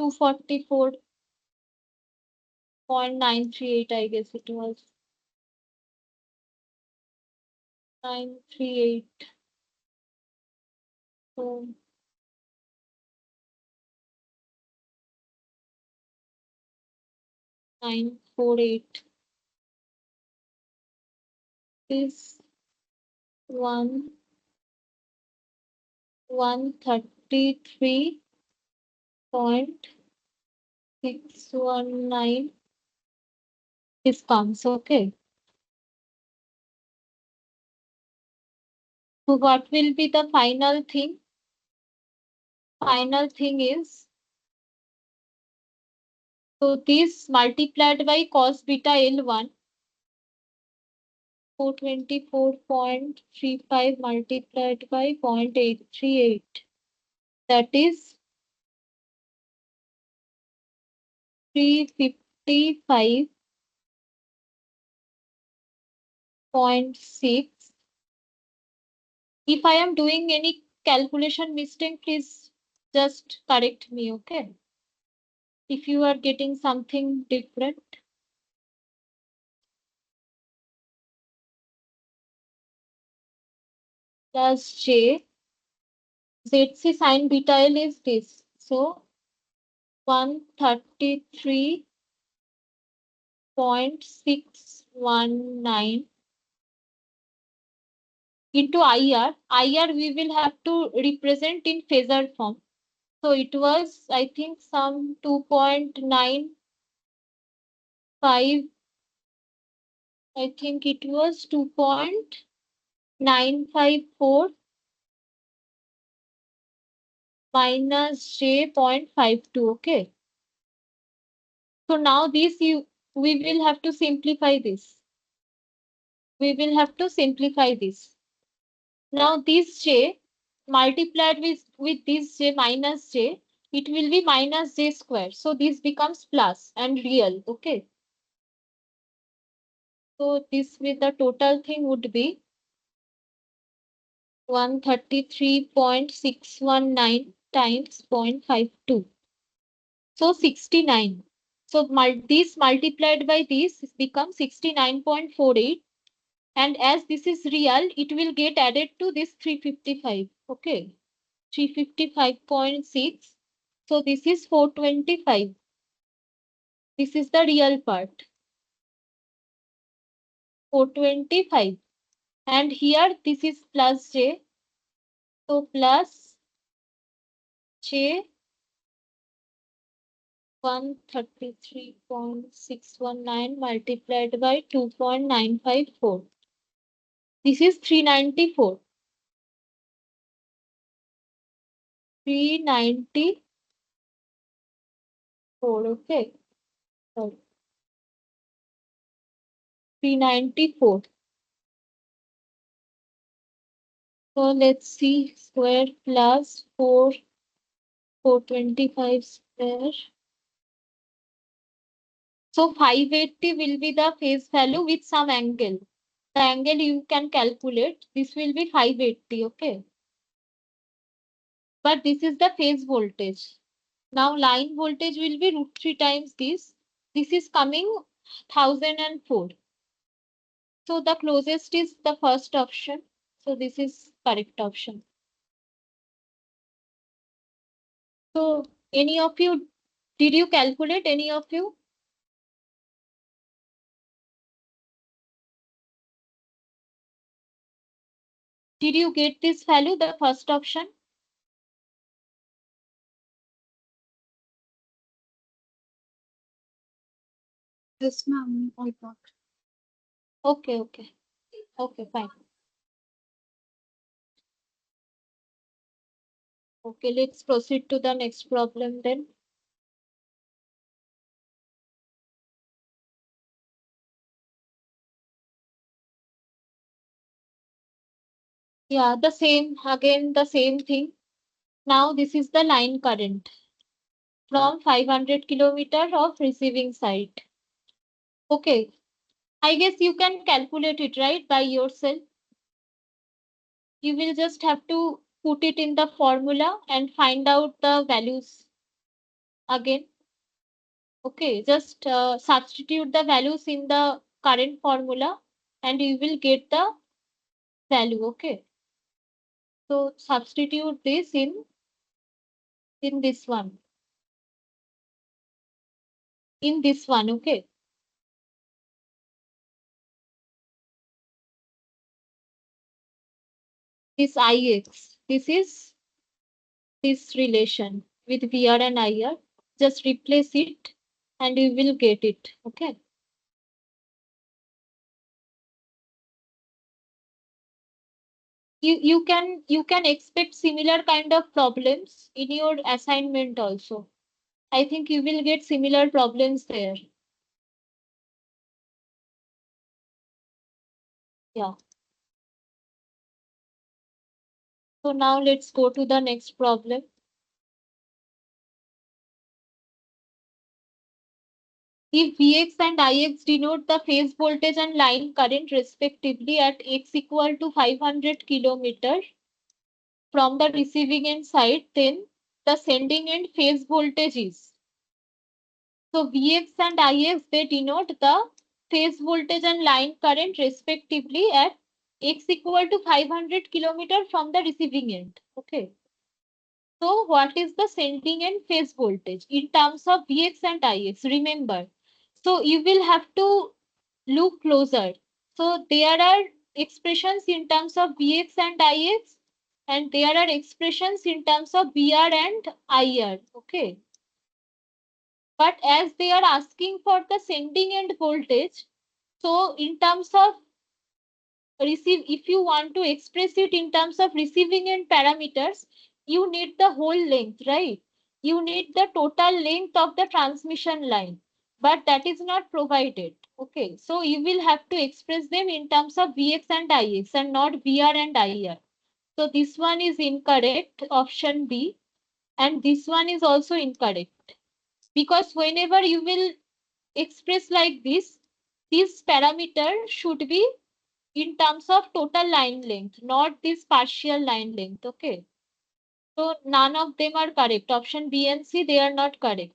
244.938, I guess it was. 938. So 948 is 133.619. This comes okay. So what will be the final thing? Final thing is, so this multiplied by cos beta L1, 424.35 multiplied by 0.838. That is 355.6. If I am doing any calculation mistake, please just correct me, okay? If you are getting something different. Plus J, ZC sine beta L is this. So 133.619 into IR. IR we will have to represent in phasor form. So it was, I think, some 2.95. I think it was 2.954 minus J.52. Okay. So now this we will have to simplify this. We will have to simplify this. Now this J multiplied with this J minus J, it will be minus J square. So this becomes plus and real. Okay. So this with the total thing would be 133.619 times 0.52. So 69. So this multiplied by this becomes 69.48. And as this is real, it will get added to this 355. Okay. 355.6. So this is 425. This is the real part. 425. And here this is plus J. So plus J 133.619 multiplied by 2.954. This is 394. 394. Okay. Sorry. 394. So let's see square plus 425 square. So 580 will be the phase value with some angle. The angle you can calculate. This will be 580. Okay. But this is the phase voltage. Now line voltage will be √3 times this. This is coming 1004. So the closest is the first option. So this is correct option. So any of you, did you calculate any of you? Did you get this value, the first option? Yes, ma'am. I got. Okay, okay. Okay, fine. Okay, let's proceed to the next problem then. Yeah, the same, again, the same thing. Now this is the line current from 500 kilometer of receiving side. Okay, I guess you can calculate it, right, by yourself. You will just have to put it in the formula and find out the values again. Okay, just substitute the values in the current formula and you will get the value. Okay, so substitute this in this one. In this one, okay. This Ix, this is this relation with VR and IR. Just replace it and you will get it. Okay. You can expect similar kind of problems in your assignment also. I think you will get similar problems there. Yeah. So now let's go to the next problem. If Vx and Ix denote the phase voltage and line current respectively at x equal to 500 kilometer from the receiving end side, then the sending end phase voltage is. So Vx and Ix, they denote the phase voltage and line current respectively at x equal to 500 kilometer from the receiving end. Okay. So what is the sending end phase voltage in terms of Vx and Ix? Remember. So you will have to look closer. So there are expressions in terms of Vx and Ix, and there are expressions in terms of VR and IR. Okay. But as they are asking for the sending end voltage, so in terms of receive, if you want to express it in terms of receiving end parameters, you need the whole length, right? You need the total length of the transmission line, but that is not provided. Okay, so you will have to express them in terms of Vx and Ix and not VR and IR. So this one is incorrect, option B, and this one is also incorrect, because whenever you will express like this parameter should be in terms of total line length, not this partial line length. Okay. So none of them are correct. Option B and C, they are not correct.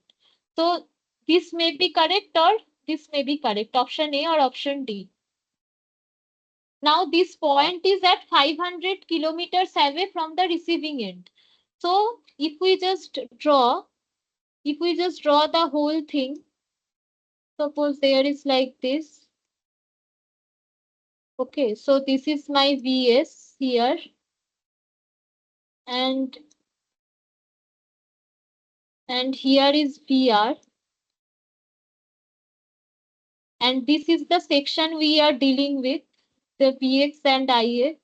So this may be correct or this may be correct. Option A or option D. Now this point is at 500 kilometers away from the receiving end. So if we just draw the whole thing, suppose there is like this. Okay, so this is my Vs here, and here is VR, and this is the section we are dealing with, the Vx and Ix,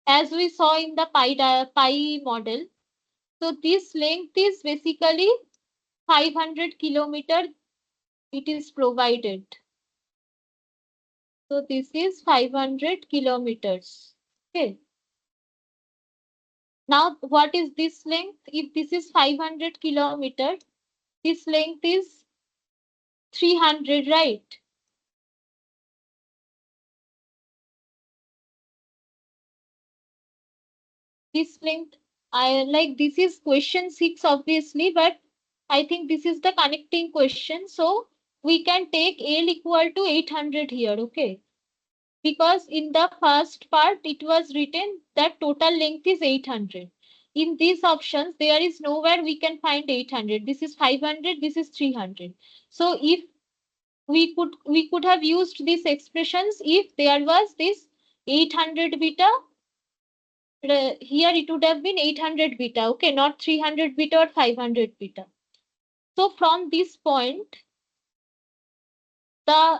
as we saw in the pi model. So this length is basically 500 kilometer, it is provided. So this is 500 kilometers. Okay. Now what is this length? If this is 500 kilometer, this length is 300, right? This length I like this is question 6 obviously, but I think this is the connecting question. So we can take L equal to 800 here, okay? Because in the first part it was written that total length is 800. In these options, there is nowhere we can find 800. This is 500, this is 300. So if we could have used these expressions if there was this 800 beta. Here it would have been 800 beta, okay, not 300 beta or 500 beta. So from this point, the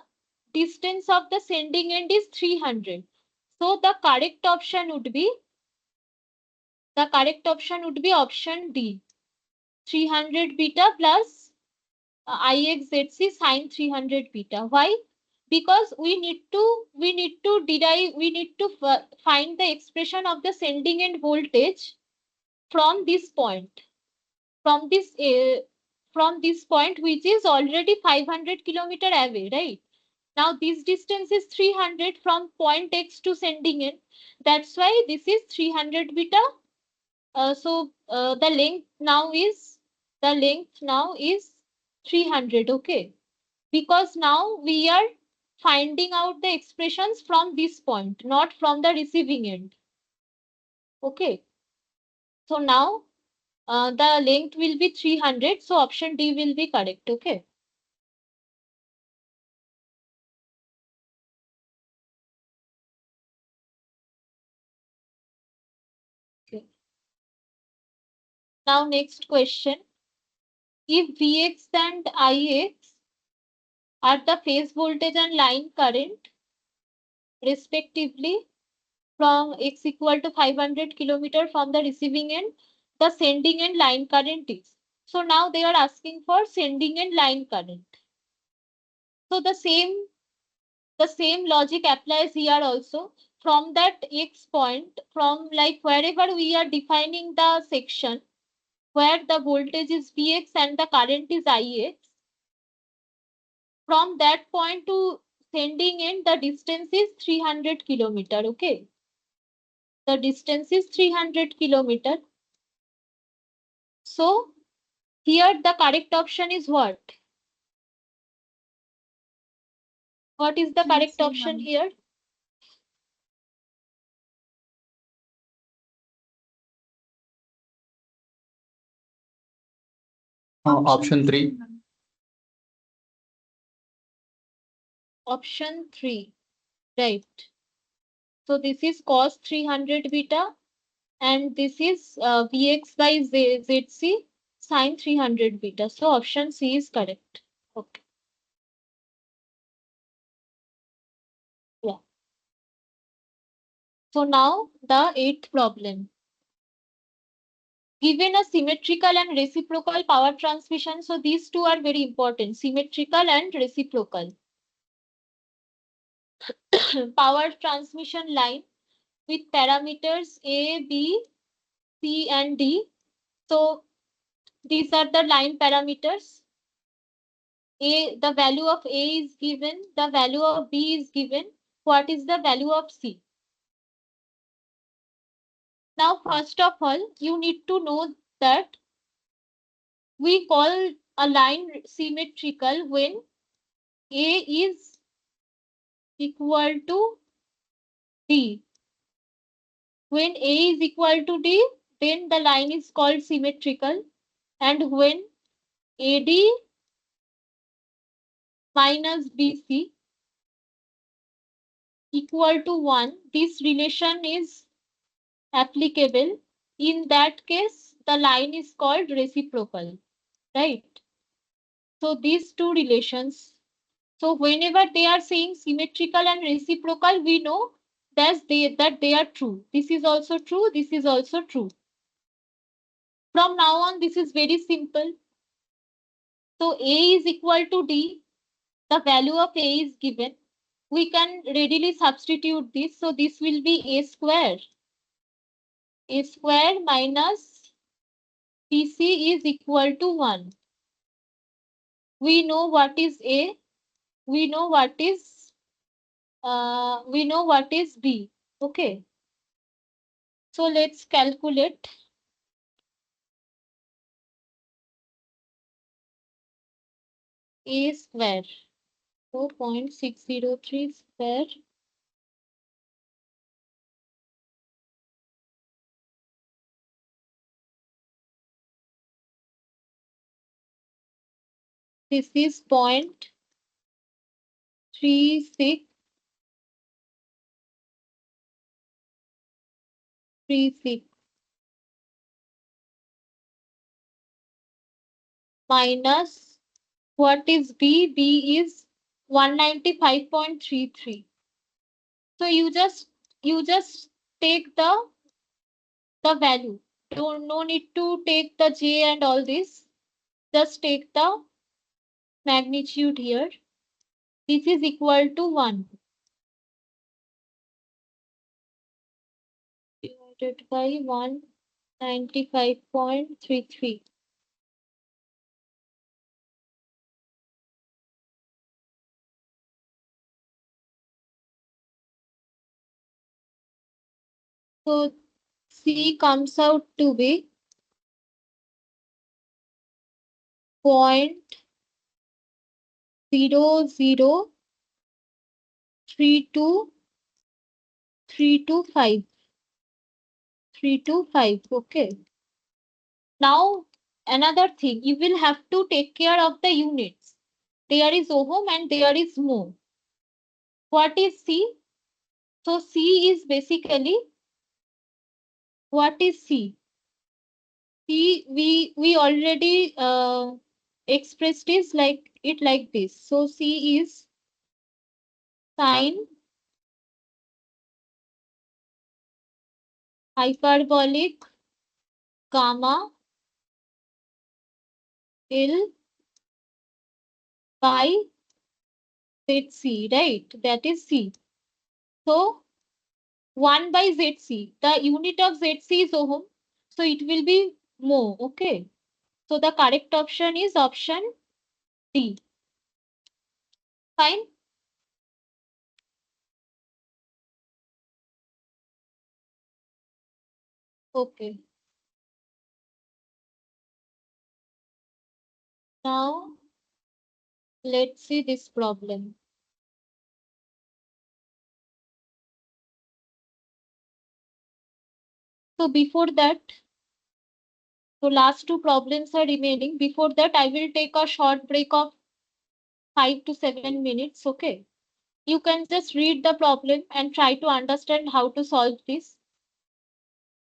distance of the sending end is 300. So the correct option would be option D, 300 beta plus IXZC sine 300 beta. Why? Because we need to find the expression of the sending end voltage from this point. From this point, which is already 500 kilometer away, right? Now this distance is 300 from point X to sending end. That's why this is 300 beta. The length now is 300. Okay, because now we are finding out the expressions from this point, not from the receiving end. Okay, so now the length will be 300. So option D will be correct. Okay. Okay. Now next question. If Vx and Ix are the phase voltage and line current respectively from X equal to 500 kilometer from the receiving end, the sending end line current is. So now they are asking for sending end line current. So the same logic applies here also. From that X point, from like wherever we are defining the section where the voltage is Vx and the current is Ix, from that point to sending end, the distance is 300 kilometer. Okay, the distance is 300 kilometer. So here the correct option is what? What is the correct option here? Option 3. Option 3, right? So this is cos 300 beta and this is Vx by Zc sine 300 beta. So option C is correct. Okay. Yeah. So now the eighth problem. Given a symmetrical and reciprocal power transmission, so these two are very important, symmetrical and reciprocal power transmission line with parameters A, B, C and D. So these are the line parameters. The value of A is given, the value of B is given. What is the value of C? Now, first of all, you need to know that we call a line symmetrical when A is equal to D. When A is equal to D, then the line is called symmetrical. And when AD minus BC equal to 1, this relation is applicable. In that case, the line is called reciprocal, right? So these two relations. So whenever they are saying symmetrical and reciprocal, we know that they are true. This is also true. This is also true. From now on, this is very simple. So A is equal to D. The value of A is given. We can readily substitute this. So this will be A square. A square minus BC is equal to 1. We know what is A. We know what is B. Okay. So let's calculate. A square. So 0.603 square this is 0.3636 minus what is B? B is 195.33. So you just take the value. Don't no need to take the J and all this. Just take the magnitude here. This is equal to 1 divided by 195.33. So C comes out to be 0.0032325. 325. Okay. Now another thing, you will have to take care of the units. There is ohm and there is mho. What is C? So C is basically, what is C? C we already expressed is like it like this. So C is sine hyperbolic gamma L by ZC, right? That is C. So 1 by ZC. The unit of ZC is ohm. So it will be mho. Okay. So the correct option is option D. Fine. Okay. Now let's see this problem. So before that, so last two problems are remaining. Before that, I will take a short break of 5 to 7 minutes. Okay. You can just read the problem and try to understand how to solve this.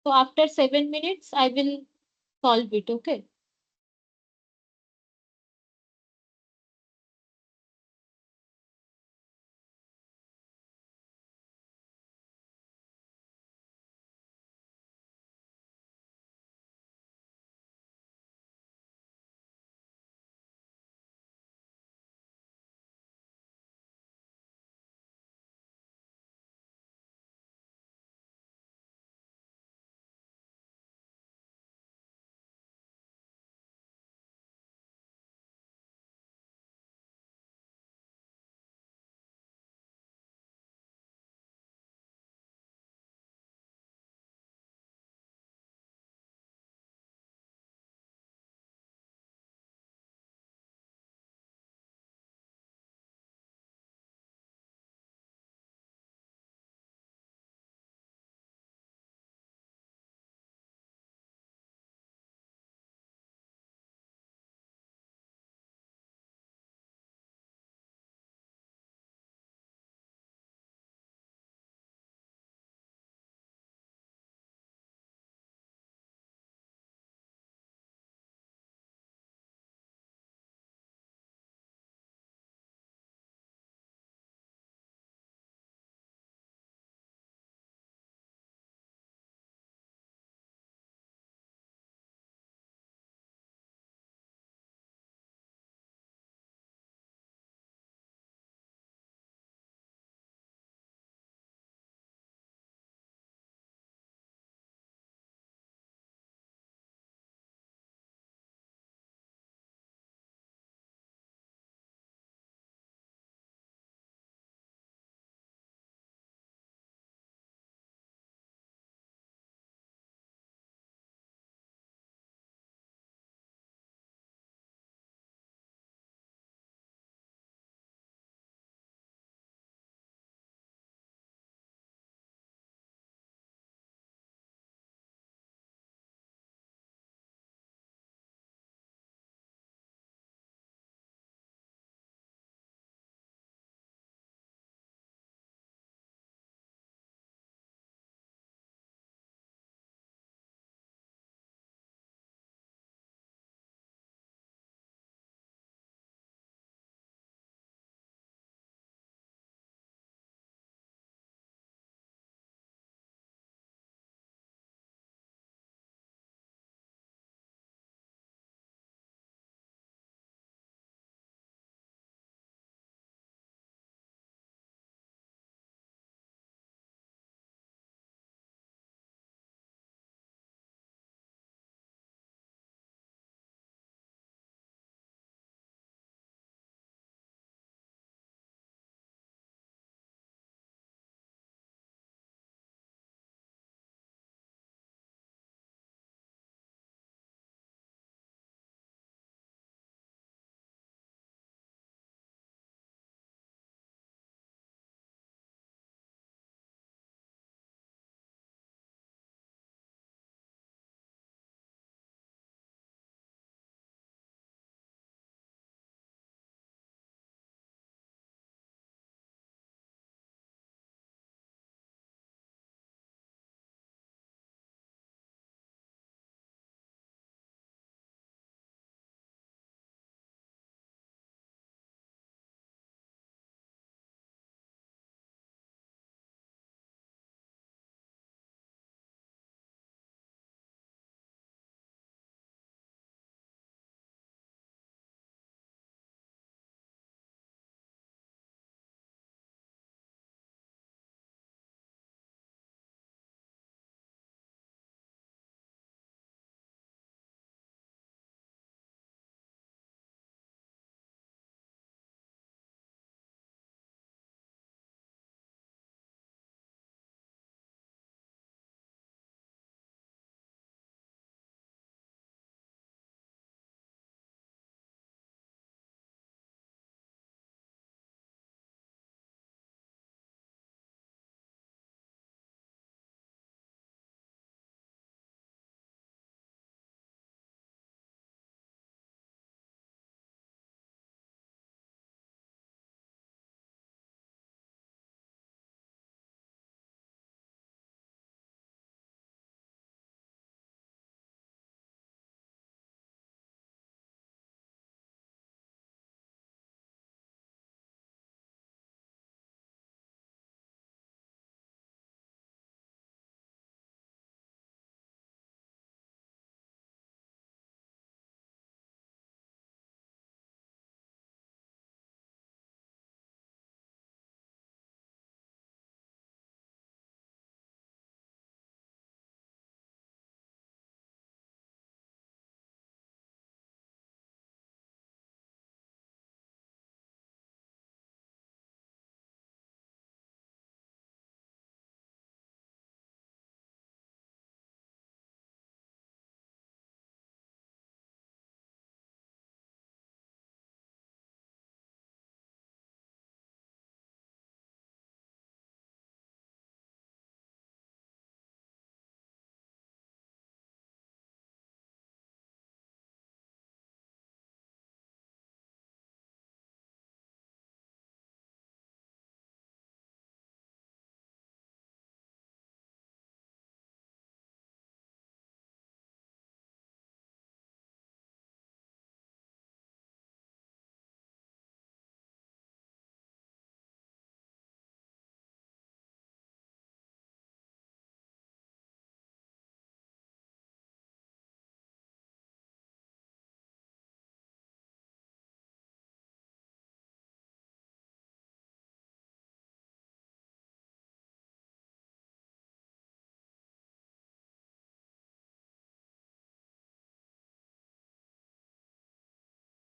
So after 7 minutes, I will solve it. Okay.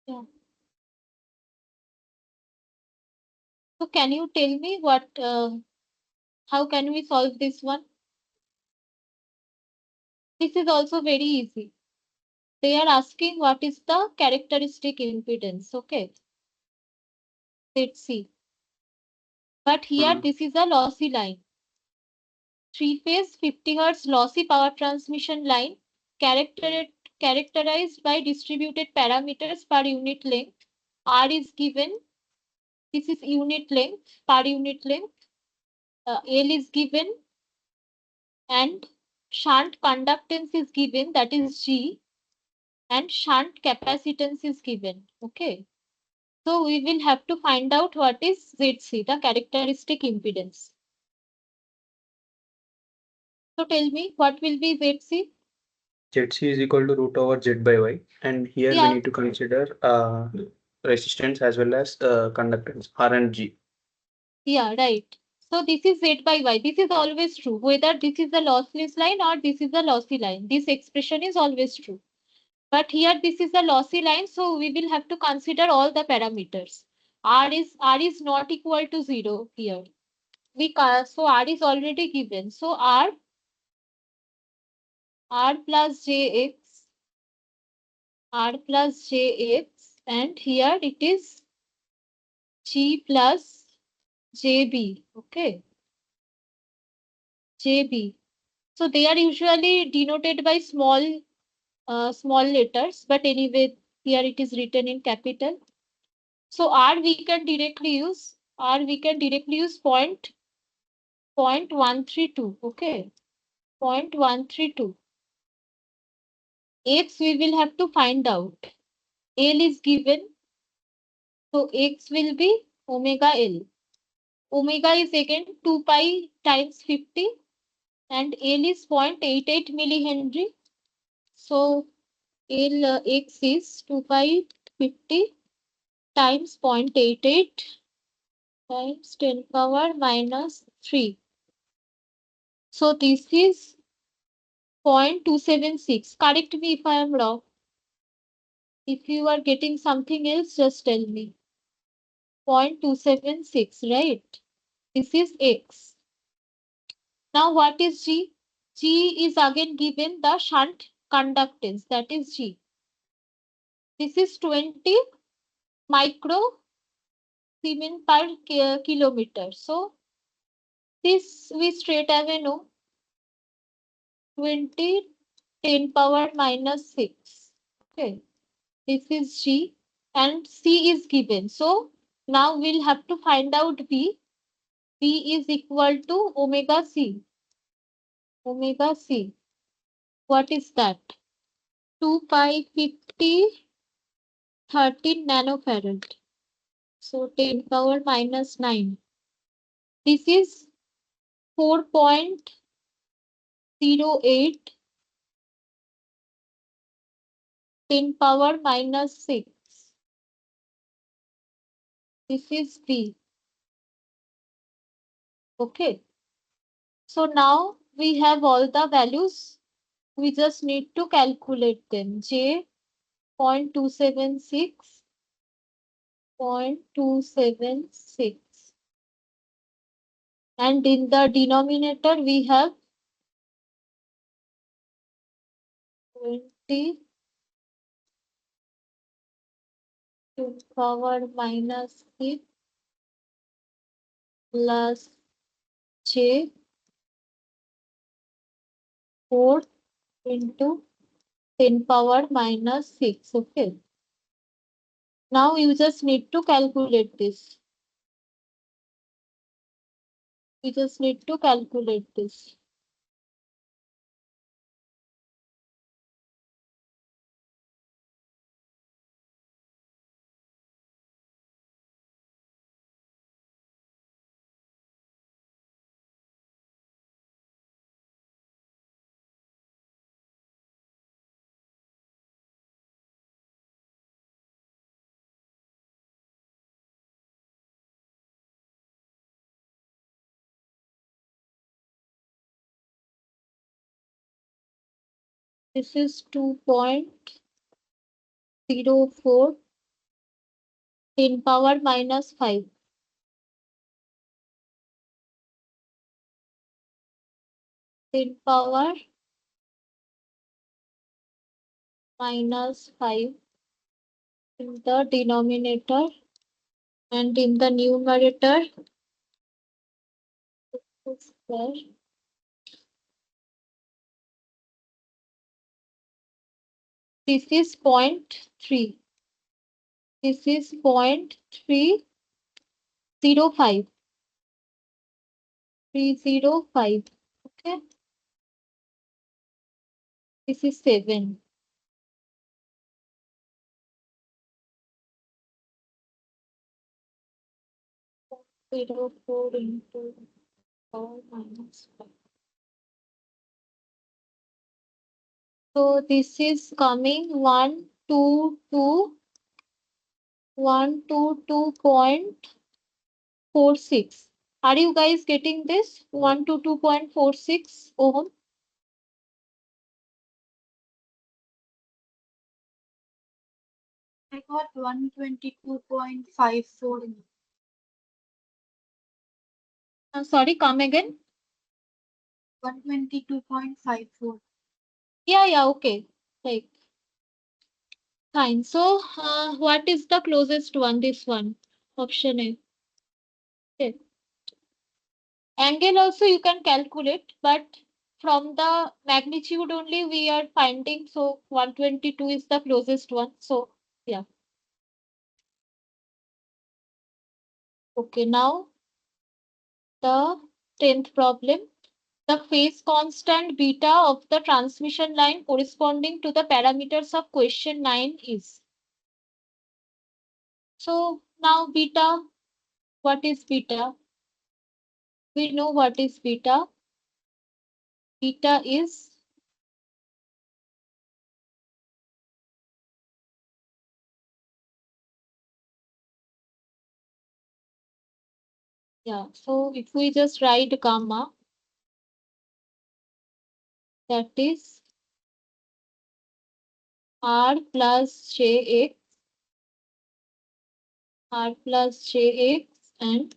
Yeah. So can you tell me what, how can we solve this one? This is also very easy. They are asking what is the characteristic impedance. Okay. Let's see. But here this is a lossy line. Three-phase 50 Hz lossy power transmission line characterized by distributed parameters per unit length. R is given. This is unit length, per unit length. L is given, and shunt conductance is given, that is G, and shunt capacitance is given. Okay. So we will have to find out what is ZC, the characteristic impedance. So tell me, what will be ZC? ZC is equal to root over Z by Y. And here we Yeah, need to consider resistance as well as conductance, R and G. yeah, right. So this is Z by Y. This is always true. Whether this is a lossless line or this is a lossy line, this expression is always true. But here this is a lossy line, so we will have to consider all the parameters. R is not equal to 0 here. So R is already given. So R plus JX, R plus JX, and here it is G plus JB. Okay, JB. So they are usually denoted by small letters, but anyway, here it is written in capital. So R we can directly use point 132. Okay, 0.132. X we will have to find out. L is given, so X will be omega L. Omega is again 2 pi times 50, and L is 0.88 millihenry. So X is 2 pi 50 times 0.88 times 10 power minus 3. So this is 0.276. Correct me if I am wrong. If you are getting something else, just tell me. 0.276, right? This is X. Now what is G? G is again given the shunt conductance, that is G. This is 20 micro Siemens per kilometer. So this we straight away know 20 10 power minus 6. Okay, this is G, and C is given. So now we'll have to find out B. B is equal to omega C. Omega C. What is that? 2 pi 50 13 nanofarad. So 10 power minus 9. This is 4.08 10 power minus 6. This is B. Okay. So now we have all the values. We just need to calculate them. J 0.276, 0.276. And in the denominator, we have 20 to power minus 6 plus J 4 into 10 power minus 6. Okay. Now you just need to calculate this. We just need to calculate this. This is 2.04 10 power minus 5. 10 power minus 5 in the denominator, and in the numerator square. This is 0.3. This is 0.305. 305. Okay. This is 7. 04 into 4 minus 5. So this is coming 122.46. Are you guys getting this? 122.46 ohm. I got 122.54. Sorry, come again. 122.54. Yeah, okay. Like, fine. So, what is the closest one? This one, option A. Okay. Angle also you can calculate, but from the magnitude only we are finding. So 122 is the closest one. So yeah. Okay, now the 10th problem. The phase constant beta of the transmission line corresponding to the parameters of question 9 is. So now beta, what is beta? We know what is beta. Beta is yeah. So if we just write gamma, that is R plus Jx, R plus Jx and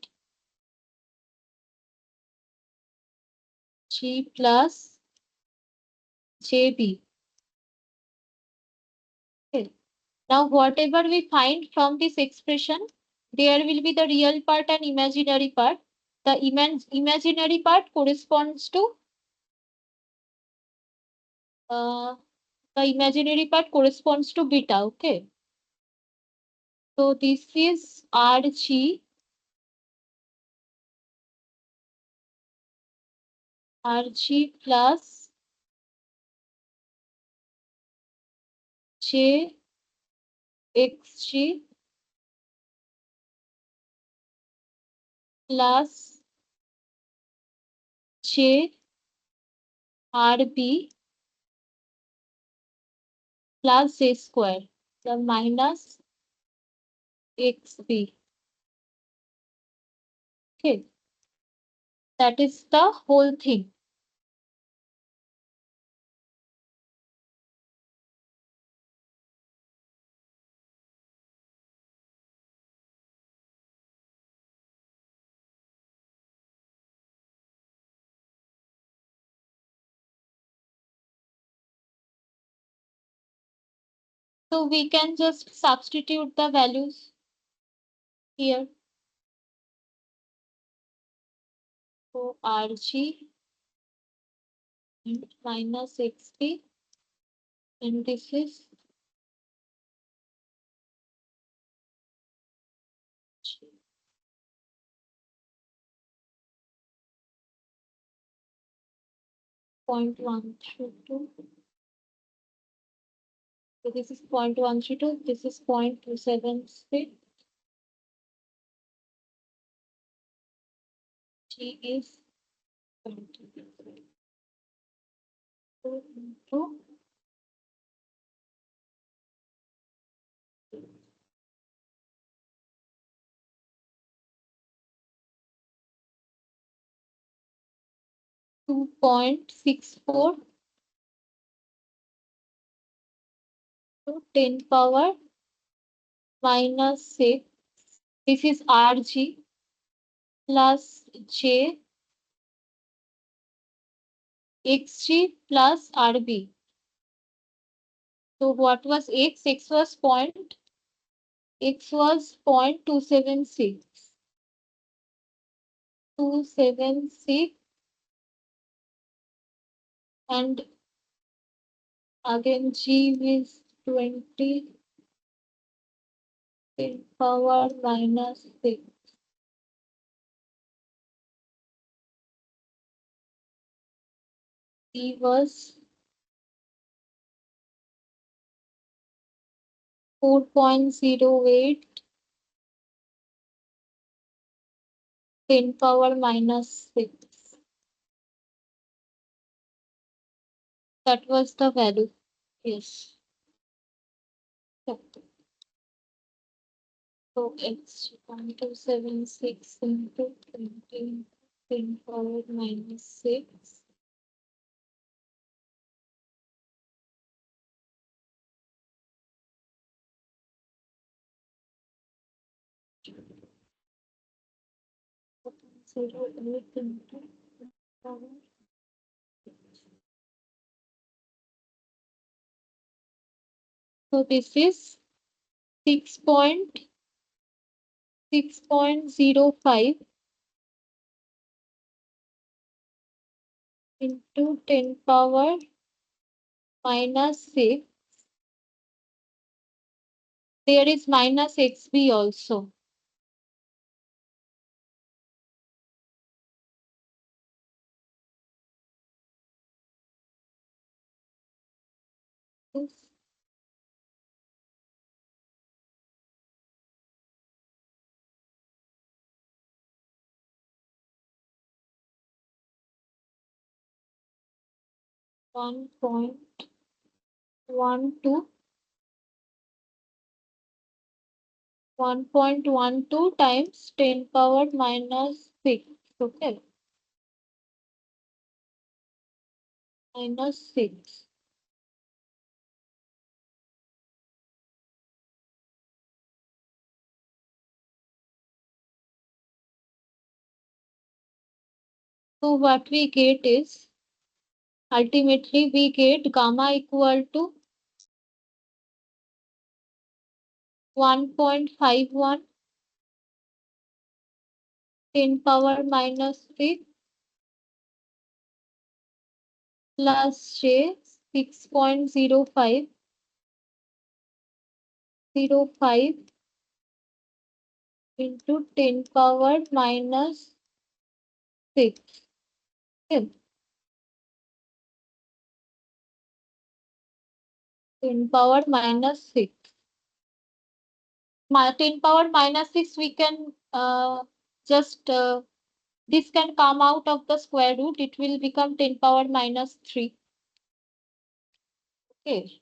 G plus Jb. Okay. Now whatever we find from this expression, there will be the real part and imaginary part. The imaginary part corresponds to uh, beta. Okay. So this is Rg plus Jxg plus Jrb plus J square, the minus xb. Okay, that is the whole thing. So we can just substitute the values here. So Rg and minus xb, and this is 0.132. So this is 0.132, this is 0.276. G is 2 into 2.64 to 10 power minus 6 This is RG plus J XG plus RB. So what was X? X was 0.276. 276 and again G is 20 in power minus 6. E was 4.08 10 power minus 6. That was the value. Yes. So it's 1276 into 20 10 power minus 6. Zero 8 into power. So this is 6.05 into 10 power minus 6. There is minus XB also. This 1.12 1.12 times 10 power minus 6. Okay, minus 6. So what we get is ultimately we get gamma equal to 1.51 10 power minus 6 plus J 6.05 into 10 power minus 6. Okay. 10 power minus 6. 10 power minus 6 we can just this can come out of the square root. It will become 10 power minus 3. Okay.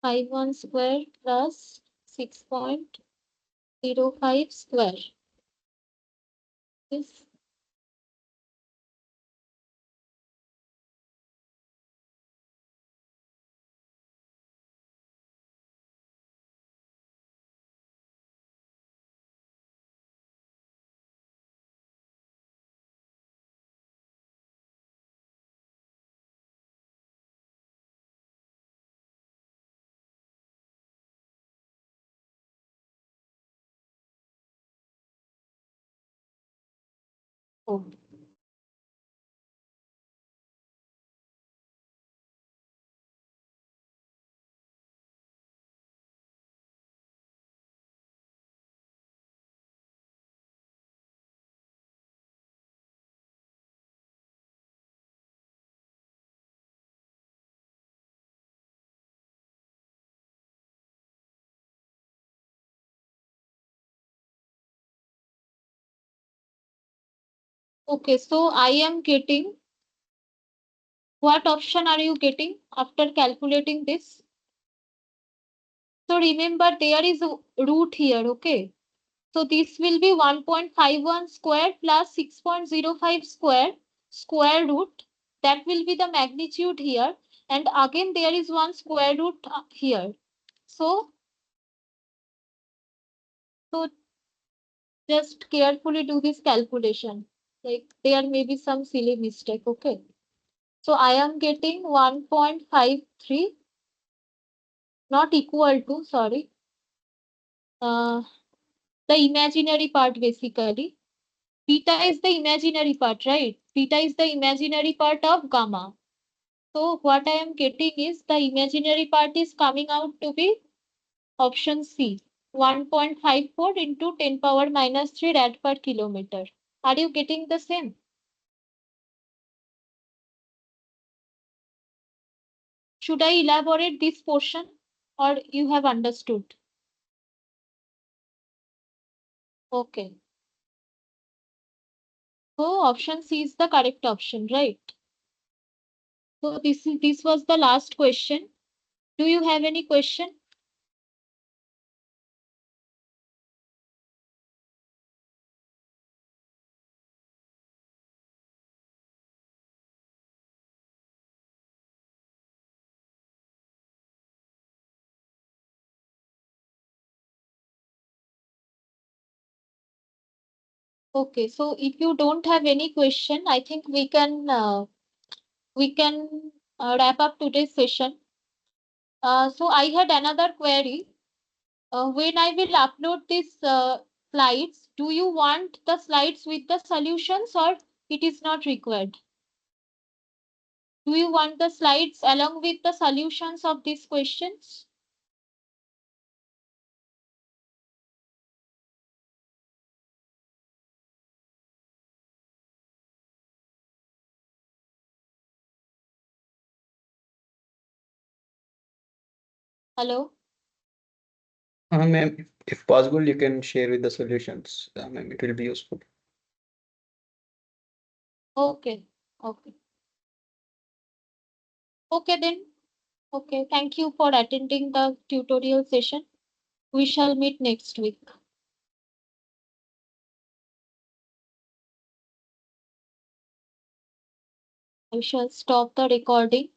51 square plus 6.05 square. This oh. Okay, so I am getting, what option are you getting after calculating this? So remember there is a root here, okay? So this will be 1.51 square plus 6.05 square root. That will be the magnitude here. And again there is one square root here. So Just carefully do this calculation. Like there may be some silly mistake. Okay. So I am getting 1.53, not equal to, sorry, uh, the imaginary part basically. Beta is the imaginary part, right? Beta is the imaginary part of gamma. So what I am getting is the imaginary part is coming out to be option C, 1.54 into 10 power minus 3 rad per kilometer. Are you getting the same? Should I elaborate this portion or you have understood? Okay. So option C is the correct option, right? So this was the last question. Do you have any question? Okay, so if you don't have any question, I think we can wrap up today's session. So I had another query. When I will upload these slides, do you want the slides with the solutions or it is not required? Do you want the slides along with the solutions of these questions? Hello? Ma'am, if possible, you can share with the solutions. Ma'am, it will be useful. Okay, okay. Okay then. Okay, thank you for attending the tutorial session. We shall meet next week. I shall stop the recording.